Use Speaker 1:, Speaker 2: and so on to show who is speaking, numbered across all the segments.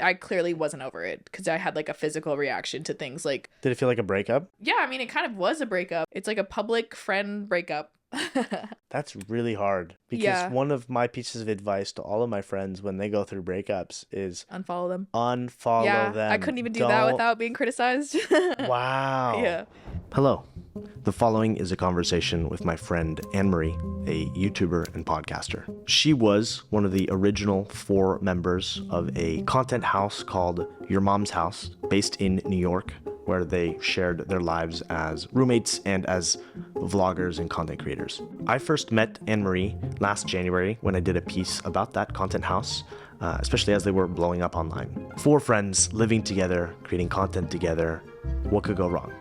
Speaker 1: I clearly wasn't over it because I had like a physical reaction to things like.
Speaker 2: Did it feel like a breakup?
Speaker 1: Yeah, I mean, it kind of was a breakup. It's like a public friend breakup.
Speaker 2: That's really hard because one of my pieces of advice to all of my friends when they go through breakups is
Speaker 1: unfollow them.
Speaker 2: Unfollow them.
Speaker 1: I couldn't even do that without being criticized.
Speaker 2: Wow.
Speaker 1: Yeah.
Speaker 2: Hello. The following is a conversation with my friend Annemarie, a YouTuber and podcaster. She was one of the original 4 members of a content house called Your Mom's House, based in New York, where they shared their lives as roommates and as vloggers and content creators. I first met Annemarie last January when I did a piece about that content house, especially as they were blowing up online. 4 friends living together, creating content together. What could go wrong?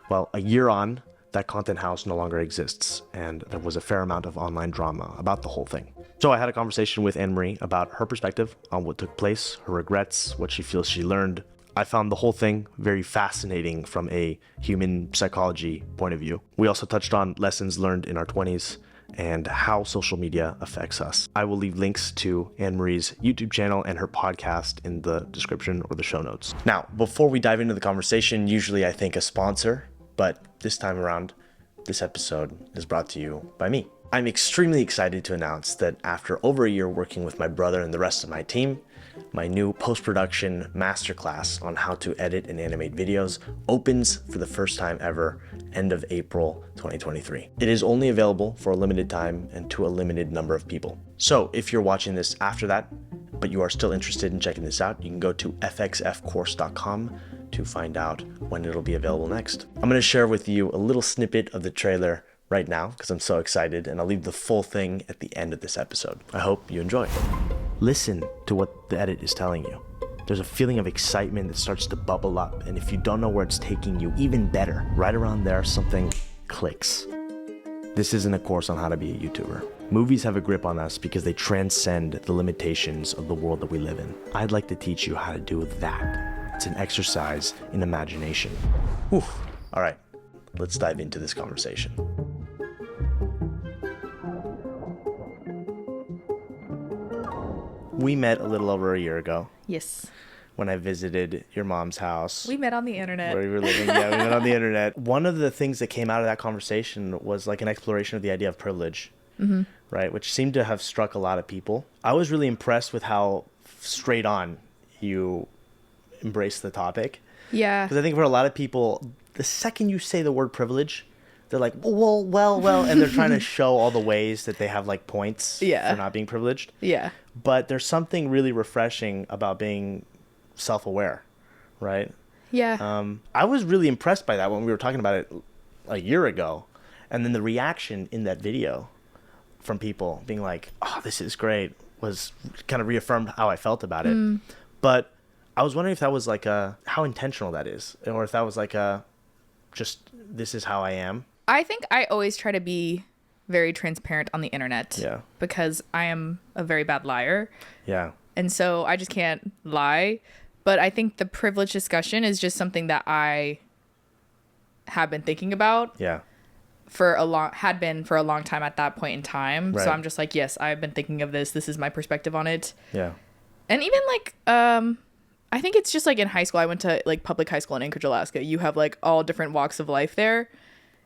Speaker 2: Well, a year on, that content house no longer exists, and there was a fair amount of online drama about the whole thing. So I had a conversation with Annemarie about her perspective on what took place, her regrets, what she feels she learned. I found the whole thing very fascinating from a human psychology point of view. We also touched on lessons learned in our 20s and how social media affects us. I will leave links to Annemarie's YouTube channel and her podcast in the description or the show notes. Now, before we dive into the conversation, usually I thank a sponsor, but this time around, this episode is brought to you by me. I'm extremely excited to announce that after over a year working with my brother and the rest of my team, my new post-production masterclass on how to edit and animate videos opens for the first time ever, end of April 2023. It is only available for a limited time and to a limited number of people. So if you're watching this after that, but you are still interested in checking this out, you can go to fxfcourse.com to find out when it'll be available next. I'm going to share with you a little snippet of the trailer right now because I'm so excited, and I'll leave the full thing at the end of this episode. I hope you enjoy. Listen to what the edit is telling you. There's a feeling of excitement that starts to bubble up, and if you don't know where it's taking you, even better, right around there, something clicks. This isn't a course on how to be a YouTuber. Movies have a grip on us because they transcend the limitations of the world that we live in. I'd like to teach you how to do that. It's an exercise in imagination. Whew. All right, let's dive into this conversation. We met a little over a year ago.
Speaker 1: Yes.
Speaker 2: When I visited your mom's house.
Speaker 1: We met on the internet.
Speaker 2: Where we were living. Yeah, we met on the internet. One of the things that came out of that conversation was like an exploration of the idea of privilege, right? Which seemed to have struck a lot of people. I was really impressed with how straight on you embrace the topic.
Speaker 1: Yeah.
Speaker 2: Because I think for a lot of people, the second you say the word privilege, they're like, well, and they're trying to show all the ways that they have like points for not being privileged.
Speaker 1: Yeah.
Speaker 2: But there's something really refreshing about being self-aware, right?
Speaker 1: Yeah.
Speaker 2: I was really impressed by that when we were talking about it a year ago. And then the reaction in that video from people being like, oh, this is great, was kind of reaffirmed how I felt about it. But I was wondering if that was like how intentional that is, or if that was like just this is how I am.
Speaker 1: I think I always try to be very transparent on the internet.
Speaker 2: Yeah.
Speaker 1: Because I am a very bad liar.
Speaker 2: Yeah.
Speaker 1: And so I just can't lie. But I think the privilege discussion is just something that I have been thinking about.
Speaker 2: Yeah.
Speaker 1: For a long time at that point in time.
Speaker 2: Right.
Speaker 1: So I'm just like, yes, I've been thinking of this. This is my perspective on it.
Speaker 2: Yeah.
Speaker 1: And even like, I think it's just like in high school, I went to like public high school in Anchorage, Alaska. You have like all different walks of life there.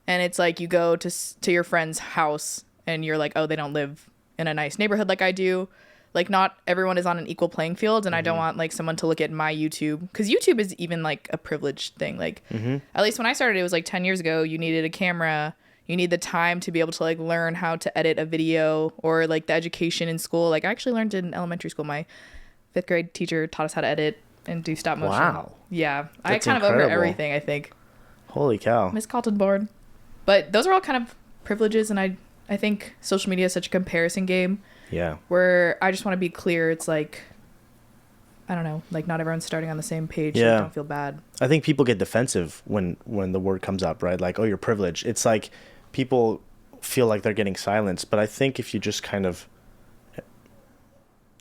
Speaker 1: And it's like you go to your friend's house and you're like, oh, they don't live in a nice neighborhood like I do. Like not everyone is on an equal playing field. And I don't want like someone to look at my YouTube, because YouTube is even like a privileged thing. Like at least when I started, it was like 10 years ago, you needed a camera. You need the time to be able to like learn how to edit a video, or like the education in school. Like I actually learned in elementary school. My 5th grade teacher taught us how to edit and do stop motion.
Speaker 2: Wow.
Speaker 1: Yeah.
Speaker 2: That's
Speaker 1: I kind of over
Speaker 2: incredible.
Speaker 1: everything, I think.
Speaker 2: Holy cow.
Speaker 1: Miss Calton board. But those are all kind of privileges, and I think social media is such a comparison game.
Speaker 2: Yeah.
Speaker 1: Where I just want to be clear. It's like, I don't know, like not everyone's starting on the same page.
Speaker 2: Yeah.
Speaker 1: So don't feel bad.
Speaker 2: I think people get defensive when the word comes up, right? Like, oh, you're privileged. It's like people feel like they're getting silenced. But I think if you just kind of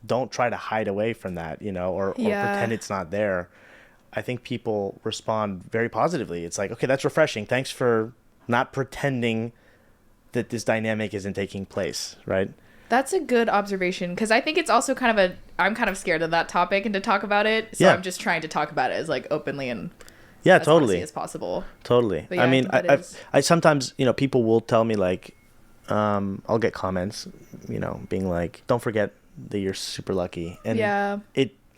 Speaker 2: don't try to hide away from that, or pretend it's not there, I think people respond very positively. It's like, okay, that's refreshing. Thanks for not pretending that this dynamic isn't taking place, right?
Speaker 1: That's a good observation, because I think it's also kind of I'm kind of scared of that topic and to talk about it. So I'm just trying to talk about it as like openly and as
Speaker 2: totally
Speaker 1: as possible.
Speaker 2: Totally.
Speaker 1: Yeah,
Speaker 2: I mean,
Speaker 1: is...
Speaker 2: I sometimes, people will tell me like, I'll get comments, being like, don't forget that you're super lucky. And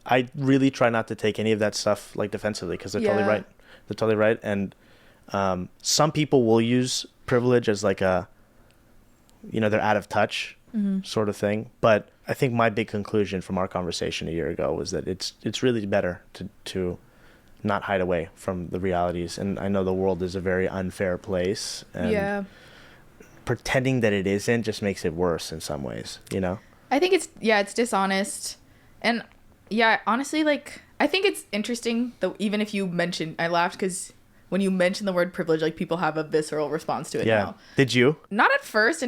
Speaker 2: I really try not to take any of that stuff like defensively, because they're totally right. They're totally right. And some people will use privilege as like a, they're out of touch sort of thing. But I think my big conclusion from our conversation a year ago was that it's really better to not hide away from the realities. And I know the world is a very unfair place. And pretending that it isn't just makes it worse in some ways, I
Speaker 1: think it's dishonest. And honestly, like, I think it's interesting though, even if you mention, I laughed because when you mention the word privilege, like, people have a visceral response to it now.
Speaker 2: Did you?
Speaker 1: Not at first,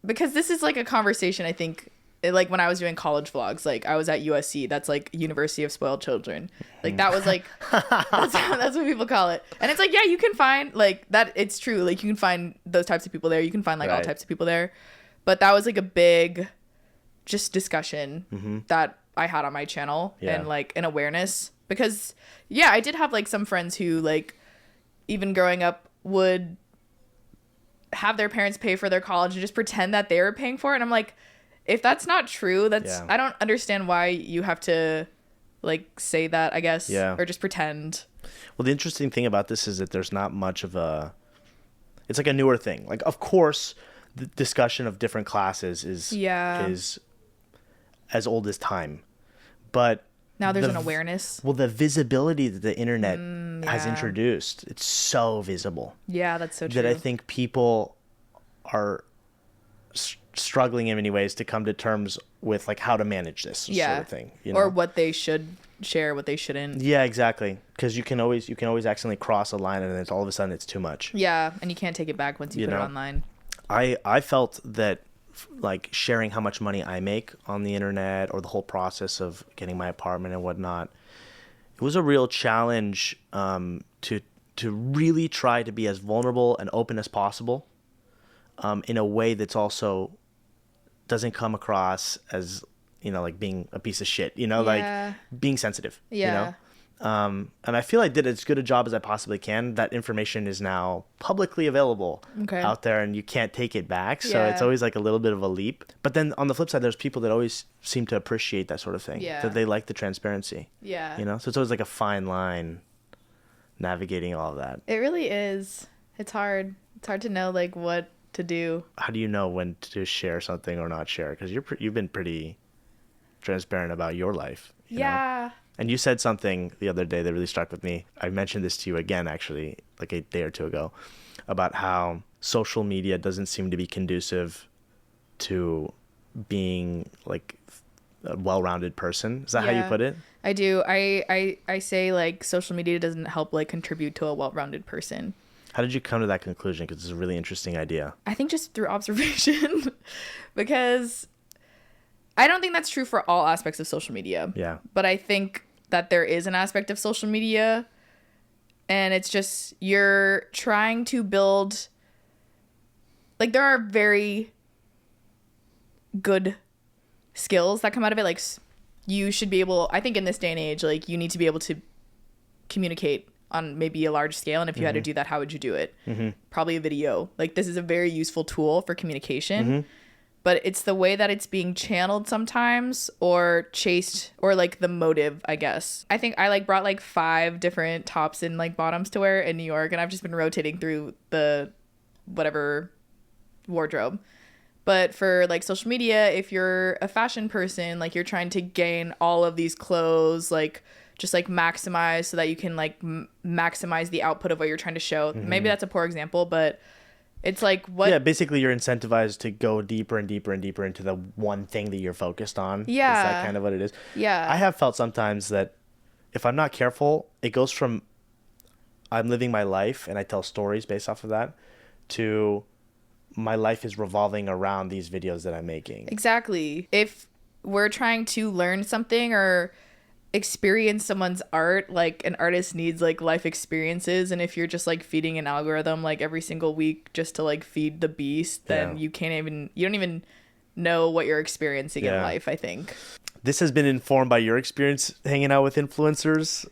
Speaker 1: because this is like a conversation, I think, like when I was doing college vlogs, like I was at USC, that's like University of Spoiled Children. Like that was like, that's what people call it. And it's like, you can find like that. It's true. Like you can find those types of people there. You can find like all types of people there. But that was like a big just discussion that I had on my channel and like an awareness, because I did have like some friends who like even growing up would have their parents pay for their college and just pretend that they were paying for it. And I'm like, if that's not true, I don't understand why you have to like say that, I guess, or just pretend.
Speaker 2: Well, the interesting thing about this is that there's not much of it's like a newer thing. Like, of course, the discussion of different classes is as old as time, but
Speaker 1: now there's an awareness.
Speaker 2: Well, the visibility that the internet has introduced, it's so visible.
Speaker 1: Yeah, that's so true.
Speaker 2: That I think people are struggling in many ways to come to terms with like how to manage this sort of thing,
Speaker 1: or what they should share, what they shouldn't.
Speaker 2: Yeah, exactly. Because you can always accidentally cross a line, and then all of a sudden it's too much.
Speaker 1: Yeah, and you can't take it back once you put it online.
Speaker 2: I felt that like sharing how much money I make on the internet, or the whole process of getting my apartment and whatnot, it was a real challenge to really try to be as vulnerable and open as possible, in a way that's also doesn't come across as like being a piece of shit, like being sensitive. And I feel I did as good a job as I possibly can. That information is now publicly available out there, and you can't take it back. So it's always like a little bit of a leap. But then on the flip side, there's people that always seem to appreciate that sort of thing. That they like the transparency. So it's always like a fine line navigating all of that.
Speaker 1: It really is. It's hard. It's hard to know like what to do.
Speaker 2: How do you know when to share something or not share? Because you've been pretty transparent about your life. You know? And you said something the other day that really struck with me. I mentioned this to you again, actually, like a day or two ago, about how social media doesn't seem to be conducive to being like a well-rounded person. Is that how you put it?
Speaker 1: I do. I say like social media doesn't help like contribute to a well-rounded person.
Speaker 2: How did you come to that conclusion? Because it's a really interesting idea.
Speaker 1: I think just through observation, because I don't think that's true for all aspects of social media.
Speaker 2: Yeah.
Speaker 1: But I think that there is an aspect of social media, and it's just you're trying to build, like, there are very good skills that come out of it. Like, you should be able, I think in this day and age, like, you need to be able to communicate on maybe a large scale. And if you had to do that, how would you do it? Probably a video. Like, this is a very useful tool for communication. But it's the way that it's being channeled sometimes, or chased, or like the motive, I guess. I think I like brought like 5 different tops and like bottoms to wear in New York, and I've just been rotating through the whatever wardrobe. But for like social media, if you're a fashion person, like you're trying to gain all of these clothes, like just like maximize so that you can like maximize the output of what you're trying to show. Maybe that's a poor example, but it's like what...
Speaker 2: Yeah, basically you're incentivized to go deeper and deeper and deeper into the one thing that you're focused on.
Speaker 1: Yeah.
Speaker 2: Is that kind of what it is?
Speaker 1: Yeah.
Speaker 2: I have felt sometimes that if I'm not careful, it goes from I'm living my life and I tell stories based off of that to my life is revolving around these videos that I'm making.
Speaker 1: Exactly. If we're trying to learn something or experience someone's art. Like an artist needs like life experiences, and if you're just like feeding an algorithm like every single week just to like feed the beast, then you don't even know what you're experiencing in life, I think.
Speaker 2: This has been informed by your experience hanging out with influencers,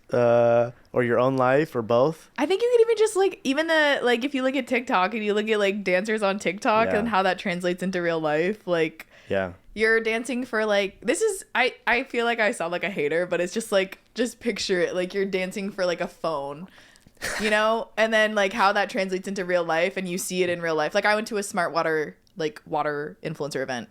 Speaker 2: or your own life, or both?
Speaker 1: I think you could even just like, even the, like, if you look at TikTok and you look at like dancers on TikTok and how that translates into real life, like, you're dancing for like, this is, I feel like I sound like a hater, but it's just like, just picture it, like you're dancing for like a phone, you know? And then like how that translates into real life, and you see it in real life. Like I went to a smart water influencer event,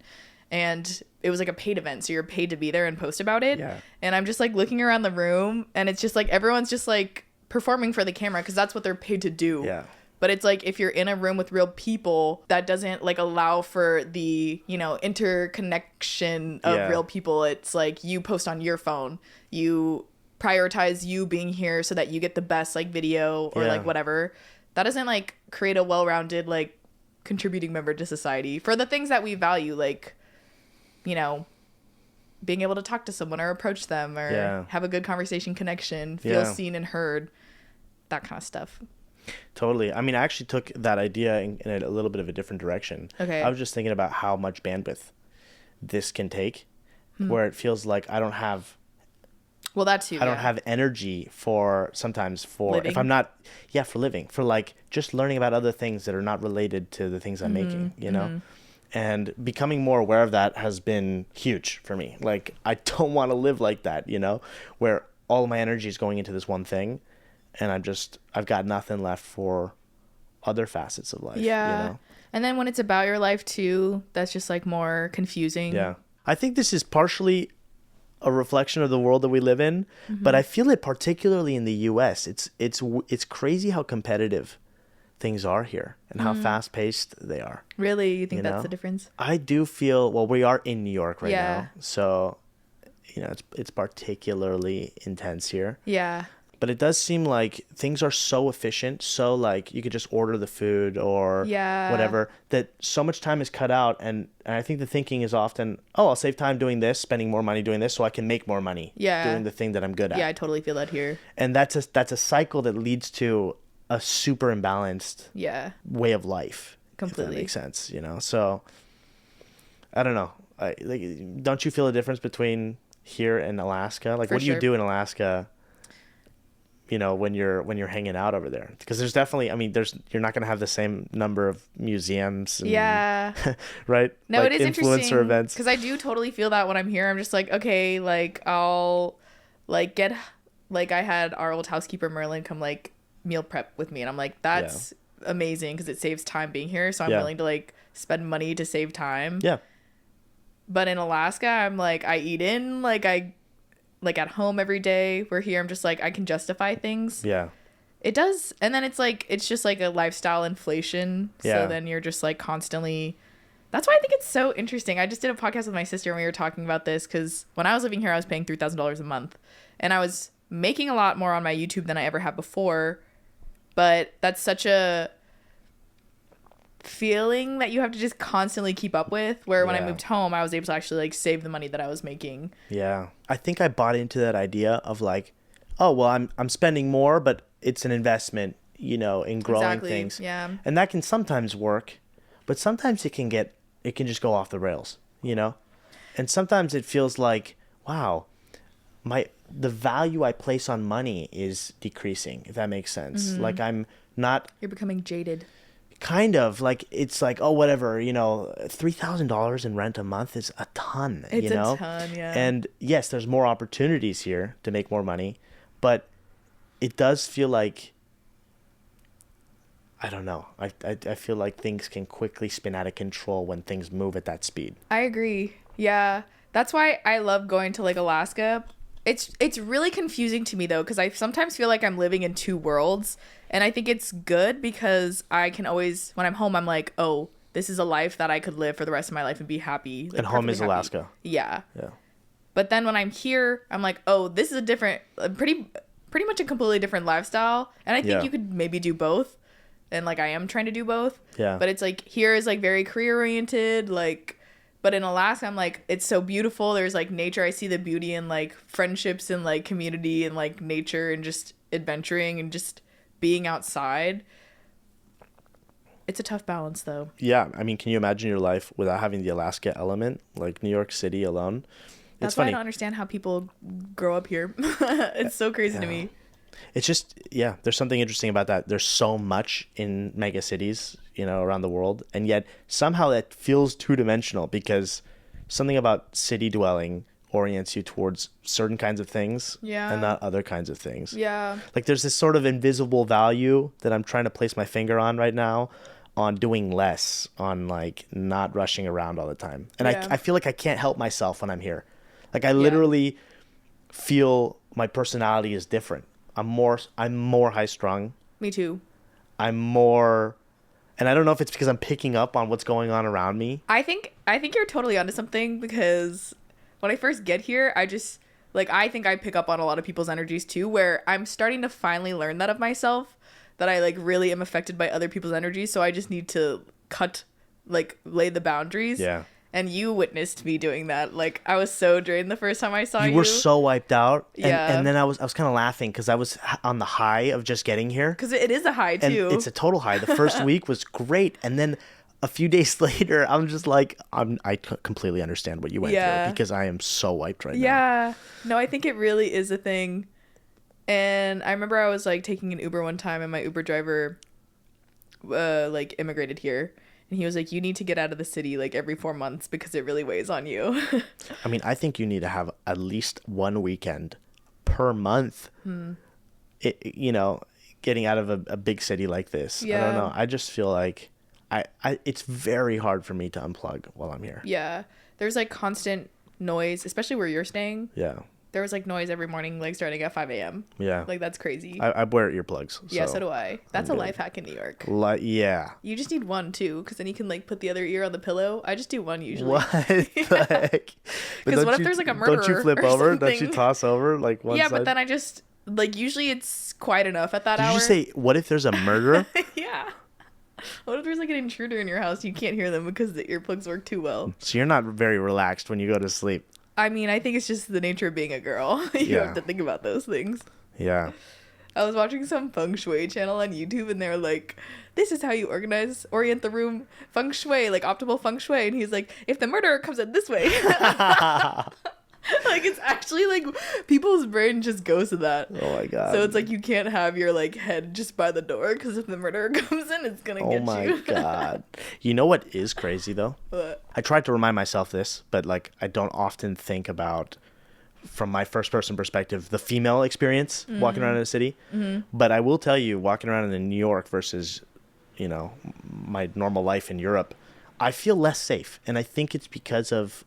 Speaker 1: and it was like a paid event, so you're paid to be there and post about it. And I'm just like looking around the room, and it's just like everyone's just like performing for the camera because that's what they're paid to do. But it's like if you're in a room with real people, that doesn't like allow for the, you know, interconnection of real people. It's like you post on your phone, you prioritize you being here so that you get the best like video or like whatever. That doesn't like create a well-rounded like contributing member to society for the things that we value, like, you know, being able to talk to someone or approach them or have a good conversation connection, feel seen and heard, that kind of stuff.
Speaker 2: Totally. I mean, I actually took that idea in a little bit of a different direction. I was just thinking about how much bandwidth this can take, where it feels like I don't have
Speaker 1: that too.
Speaker 2: I don't have energy for living. If I'm not for living, for like just learning about other things that are not related to the things I'm making, you know? And becoming more aware of that has been huge for me. Like, I don't want to live like that, you know, where all of my energy is going into this one thing, and I've got nothing left for other facets of life. You know?
Speaker 1: And then when it's about your life too, that's just like more confusing.
Speaker 2: I think this is partially a reflection of the world that we live in, but I feel it particularly in the US. It's crazy how competitive things are here and how fast paced they are.
Speaker 1: Really? You think that's the difference?
Speaker 2: I do feel, well, we are in New York right now, so you know, it's particularly intense here. But it does seem like things are so efficient, so like you could just order the food or whatever, that so much time is cut out. And I think the thinking is often, oh, I'll save time doing this, spending more money doing this so I can make more money doing the thing that I'm good at.
Speaker 1: Yeah, I totally feel that here.
Speaker 2: And that's a cycle that leads to a super imbalanced way of life.
Speaker 1: Completely.
Speaker 2: If that makes sense, you know? So I don't know. Don't you feel a difference between here and Alaska? Like, what do you do in Alaska, you know, when you're hanging out over there? Because there's definitely, I mean, you're not going to have the same number of museums and, right?
Speaker 1: No,
Speaker 2: like
Speaker 1: it is
Speaker 2: influencer
Speaker 1: interesting
Speaker 2: events.
Speaker 1: because I do totally feel that when I'm here. I'm just like, okay, like I'll like get, like I had our old housekeeper Merlin come like meal prep with me, and I'm like, that's amazing because it saves time being here, so I'm willing to like spend money to save time. But in Alaska, I'm like, I eat in, like I like at home every day. We're here, I'm just like, I can justify things. It does. And then it's like, it's just like a lifestyle inflation. So then you're just like constantly, that's why I think it's so interesting. I just did a podcast with my sister and we were talking about this because when I was living here, I was paying $3,000 a month, and I was making a lot more on my YouTube than I ever had before. But that's such a feeling that you have to just constantly keep up with, where when I moved home, I was able to actually like save the money that I was making.
Speaker 2: I think I bought into that idea of like, oh, well, I'm spending more, but it's an investment, you know, in growing things. And that can sometimes work, but sometimes it can just go off the rails, you know? And sometimes it feels like, wow, the value I place on money is decreasing, if that makes sense. Like you're becoming jaded. Kind of like, it's like, oh, whatever, you know, $3,000 in rent a month is a ton, you know?
Speaker 1: It's a ton,
Speaker 2: And yes, there's more opportunities here to make more money, but it does feel like, I don't know. I feel like things can quickly spin out of control when things move at that speed.
Speaker 1: I agree. Yeah. That's why I love going to like Alaska. It's really confusing to me though, because I sometimes feel like I'm living in two worlds, and I think it's good because I can always, when I'm home, I'm like, oh, this is a life that I could live for the rest of my life and be happy. Like,
Speaker 2: and home is
Speaker 1: happy.
Speaker 2: Alaska.
Speaker 1: Yeah. But then when I'm here, I'm like, oh, this is a different, pretty much a completely different lifestyle, and I think you could maybe do both, and like I am trying to do both. But it's like here is like very career oriented, like But in Alaska, I'm like, it's so beautiful. There's like nature. I see the beauty in like friendships and like community and like nature and just adventuring and just being outside. It's a tough balance though.
Speaker 2: Yeah. I mean, can you imagine your life without having the Alaska element, like New York City alone?
Speaker 1: That's why I don't understand how people grow up here. It's so crazy to me.
Speaker 2: It's just, yeah, there's something interesting about that. There's so much in mega cities, you know, around the world. And yet somehow that feels two-dimensional because something about city dwelling orients you towards certain kinds of things and not other kinds of things.
Speaker 1: Yeah.
Speaker 2: Like there's this sort of invisible value that I'm trying to place my finger on right now on doing less, on like not rushing around all the time. And I feel like I can't help myself when I'm here. Like I literally feel my personality is different. I'm more high strung.
Speaker 1: Me too.
Speaker 2: I'm more, and I don't know if it's because I'm picking up on what's going on around me.
Speaker 1: I think you're totally onto something because when I first get here, I just like I think I pick up on a lot of people's energies too, where I'm starting to finally learn that of myself, that I like really am affected by other people's energies, so I just need to lay the boundaries.
Speaker 2: Yeah.
Speaker 1: And you witnessed me doing that. Like, I was so drained the first time I saw you.
Speaker 2: You were so wiped out.
Speaker 1: Yeah.
Speaker 2: And then I was kind of laughing because I was on the high of just getting here.
Speaker 1: Because it is a high, too.
Speaker 2: And it's a total high. The first week was great. And then a few days later, I'm just like, I completely understand what you went through because I am so wiped right now.
Speaker 1: Yeah. No, I think it really is a thing. And I remember I was, like, taking an Uber one time, and my Uber driver, like, immigrated here. And he was like, you need to get out of the city like every 4 months because it really weighs on you.
Speaker 2: I mean, I think you need to have at least one weekend per month, you know, getting out of a big city like this.
Speaker 1: Yeah.
Speaker 2: I don't know. I just feel like it's very hard for me to unplug while I'm here.
Speaker 1: Yeah. There's like constant noise, especially where you're staying.
Speaker 2: Yeah.
Speaker 1: There was like noise every morning, like starting at 5 a.m.
Speaker 2: Yeah.
Speaker 1: Like that's crazy.
Speaker 2: I wear earplugs.
Speaker 1: Yeah, so do I. That's a life hack in New York.
Speaker 2: Yeah.
Speaker 1: You just need one too, because then you can like put the other ear on the pillow. I just do one usually.
Speaker 2: What the heck?
Speaker 1: Because what if there's like a murderer?
Speaker 2: Don't you flip
Speaker 1: or
Speaker 2: over?
Speaker 1: Something?
Speaker 2: Don't you toss over like one side?
Speaker 1: Yeah, but then I just like usually it's quiet enough at that hour.
Speaker 2: Did you say what if there's a murderer?
Speaker 1: Yeah. What if there's like an intruder in your house? You can't hear them because the earplugs work too well.
Speaker 2: So you're not very relaxed when you go to sleep.
Speaker 1: I mean, I think it's just the nature of being a girl. You have to think about those things.
Speaker 2: Yeah.
Speaker 1: I was watching some feng shui channel on YouTube, and they're like, this is how you orient the room feng shui, like optimal feng shui. And he's like, if the murderer comes in this way. Like, it's actually like people's brain just goes to that.
Speaker 2: Oh my God.
Speaker 1: So it's like you can't have your like head just by the door because if the murderer comes in, it's gonna get you.
Speaker 2: Oh my God. You know what is crazy though?
Speaker 1: What?
Speaker 2: I tried to remind myself this, but like I don't often think about, from my first person perspective, the female experience walking around in a city. Mm-hmm. But I will tell you, walking around in New York versus, you know, my normal life in Europe, I feel less safe. And I think it's because of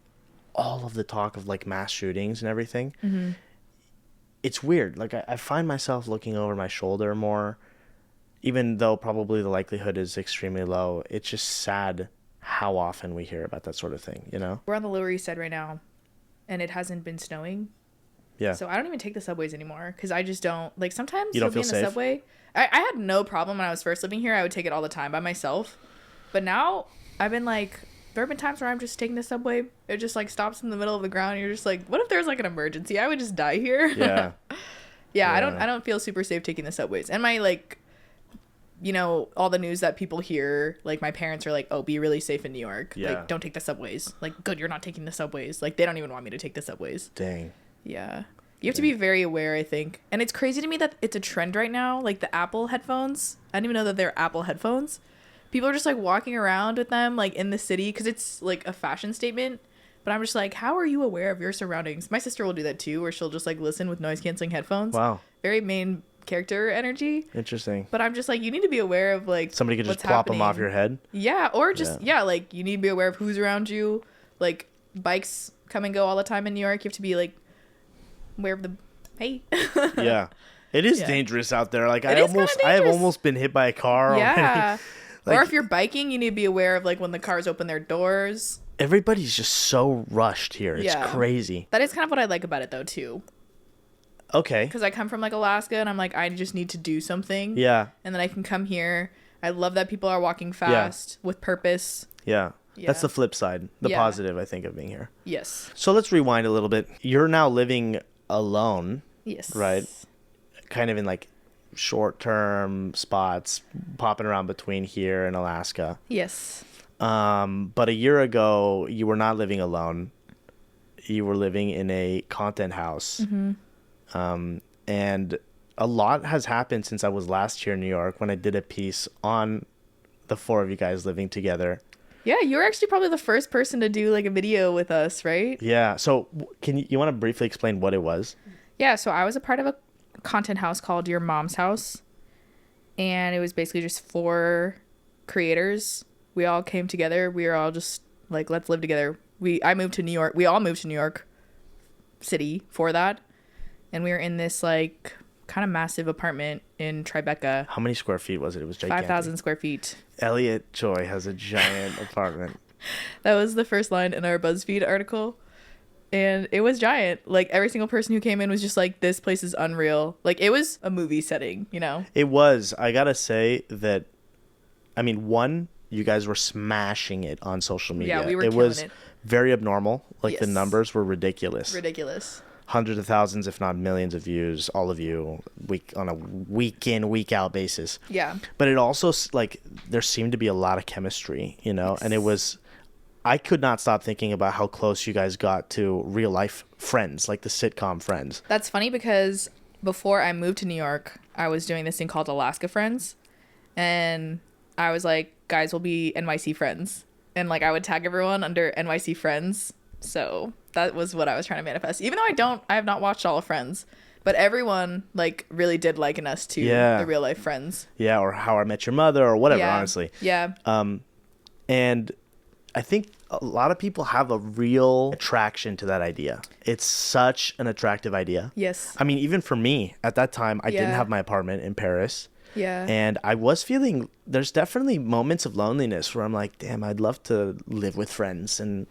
Speaker 2: all of the talk of like mass shootings and everything. Mm-hmm. It's weird. Like I find myself looking over my shoulder more, even though probably the likelihood is extremely low. It's just sad how often we hear about that sort of thing, you know?
Speaker 1: We're on the Lower East Side right now, and it hasn't been snowing.
Speaker 2: Yeah.
Speaker 1: So I don't even take the subways anymore because I just don't like. Sometimes
Speaker 2: you don't
Speaker 1: you'll be
Speaker 2: feel
Speaker 1: in the
Speaker 2: safe?
Speaker 1: subway. I had no problem when I was first living here. I would take it all the time by myself, but now I've been like. There have been times where I'm just taking the subway. It just like stops in the middle of the ground. And you're just like, what if there's like an emergency? I would just die here.
Speaker 2: Yeah.
Speaker 1: Yeah. I don't feel super safe taking the subways. And my like, you know, all the news that people hear, like my parents are like, oh, be really safe in New York.
Speaker 2: Yeah.
Speaker 1: Like, don't take the subways. Like, good, you're not taking the subways. Like, they don't even want me to take the subways.
Speaker 2: Dang.
Speaker 1: Yeah. You have to be very aware, I think. And it's crazy to me that it's a trend right now. Like the Apple headphones. I didn't even know that they're Apple headphones. People are just like walking around with them like in the city because it's like a fashion statement. But I'm just like, how are you aware of your surroundings? My sister will do that too, where she'll just like listen with noise canceling headphones.
Speaker 2: Wow.
Speaker 1: Very main character energy.
Speaker 2: Interesting.
Speaker 1: But I'm just like, you need to be aware of like
Speaker 2: somebody could just
Speaker 1: what's
Speaker 2: plop
Speaker 1: happening.
Speaker 2: them off your head.
Speaker 1: Yeah, or just like you need to be aware of who's around you. Like bikes come and go all the time in New York. You have to be like aware of the
Speaker 2: Yeah. It is dangerous out there. Like I have almost been hit by a car.
Speaker 1: Yeah.
Speaker 2: Like,
Speaker 1: or if you're biking, you need to be aware of like when the cars open their doors.
Speaker 2: Everybody's just so rushed here. It's crazy.
Speaker 1: That is kind of what I like about it though too.
Speaker 2: Okay.
Speaker 1: Because I come from like Alaska and I'm like, I just need to do something.
Speaker 2: Yeah.
Speaker 1: And then I can come here. I love that people are walking fast with purpose.
Speaker 2: Yeah.
Speaker 1: Yeah.
Speaker 2: That's the flip side, the
Speaker 1: Yeah.
Speaker 2: positive, I think, of being here.
Speaker 1: Yes.
Speaker 2: So let's rewind a little bit. You're now living alone,
Speaker 1: Yes.
Speaker 2: right? Kind of in like short-term spots, popping around between here and Alaska.
Speaker 1: Yes.
Speaker 2: But a year ago, you were not living alone. You were living in a content house. And a lot has happened since I was last here in New York when I did a piece on the four of you guys living together.
Speaker 1: Yeah, you were actually probably the first person to do like a video with us, right?
Speaker 2: Yeah. So can you want to briefly explain what it was?
Speaker 1: Yeah, so I was a part of a content house called Your Mom's House. And it was basically just 4 creators. We all came together. We were all just like, let's live together. I moved to New York. We all moved to New York City for that. And we were in this like kind of massive apartment in Tribeca.
Speaker 2: How many square feet was it? It was gigantic.
Speaker 1: 5,000 square feet.
Speaker 2: Elliot Joy has a giant apartment.
Speaker 1: That was the first line in our BuzzFeed article. And it was giant. Like, every single person who came in was just like, this place is unreal. Like, it was a movie setting, you know?
Speaker 2: It was. I gotta say that, I mean, one, you guys were smashing it on social media.
Speaker 1: Yeah, we were
Speaker 2: It
Speaker 1: killing
Speaker 2: was
Speaker 1: it.
Speaker 2: very abnormal. Like, the
Speaker 1: Yes.
Speaker 2: numbers were ridiculous.
Speaker 1: Ridiculous.
Speaker 2: Hundreds of thousands, if not millions of views, all of you, on a week in, week out basis.
Speaker 1: Yeah.
Speaker 2: But it also, like, there seemed to be a lot of chemistry, you know? And it was, I could not stop thinking about how close you guys got to real life friends, like the sitcom Friends.
Speaker 1: That's funny because before I moved to New York, I was doing this thing called Alaska Friends. And I was like, guys, we'll be NYC Friends. And like, I would tag everyone under NYC Friends. So that was what I was trying to manifest. Even though I have not watched all of Friends. But everyone like really did liken us to the real life Friends.
Speaker 2: Yeah, or How I Met Your Mother or whatever, honestly.
Speaker 1: Yeah.
Speaker 2: And I think a lot of people have a real attraction to that idea. It's such an attractive idea.
Speaker 1: Yes.
Speaker 2: I mean, even for me, at that time, I didn't
Speaker 1: Yeah.
Speaker 2: have my apartment in Paris.
Speaker 1: Yeah.
Speaker 2: And I was feeling, there's definitely moments of loneliness where I'm like, damn, I'd love to live with friends and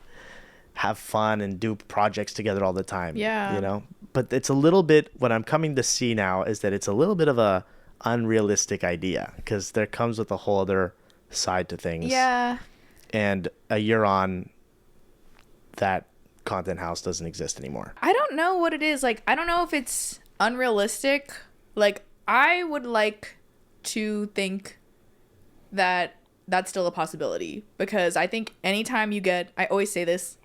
Speaker 2: have fun and do projects together all the time.
Speaker 1: Yeah.
Speaker 2: You know? But it's a little bit, what I'm coming to see now is that it's a little bit of a unrealistic idea because there comes with a whole other side to things.
Speaker 1: Yeah.
Speaker 2: And a year on, that content house doesn't exist anymore.
Speaker 1: I don't know what it is. Like, I don't know if it's unrealistic. Like, I would like to think that that's still a possibility because I think anytime you get, I always say this,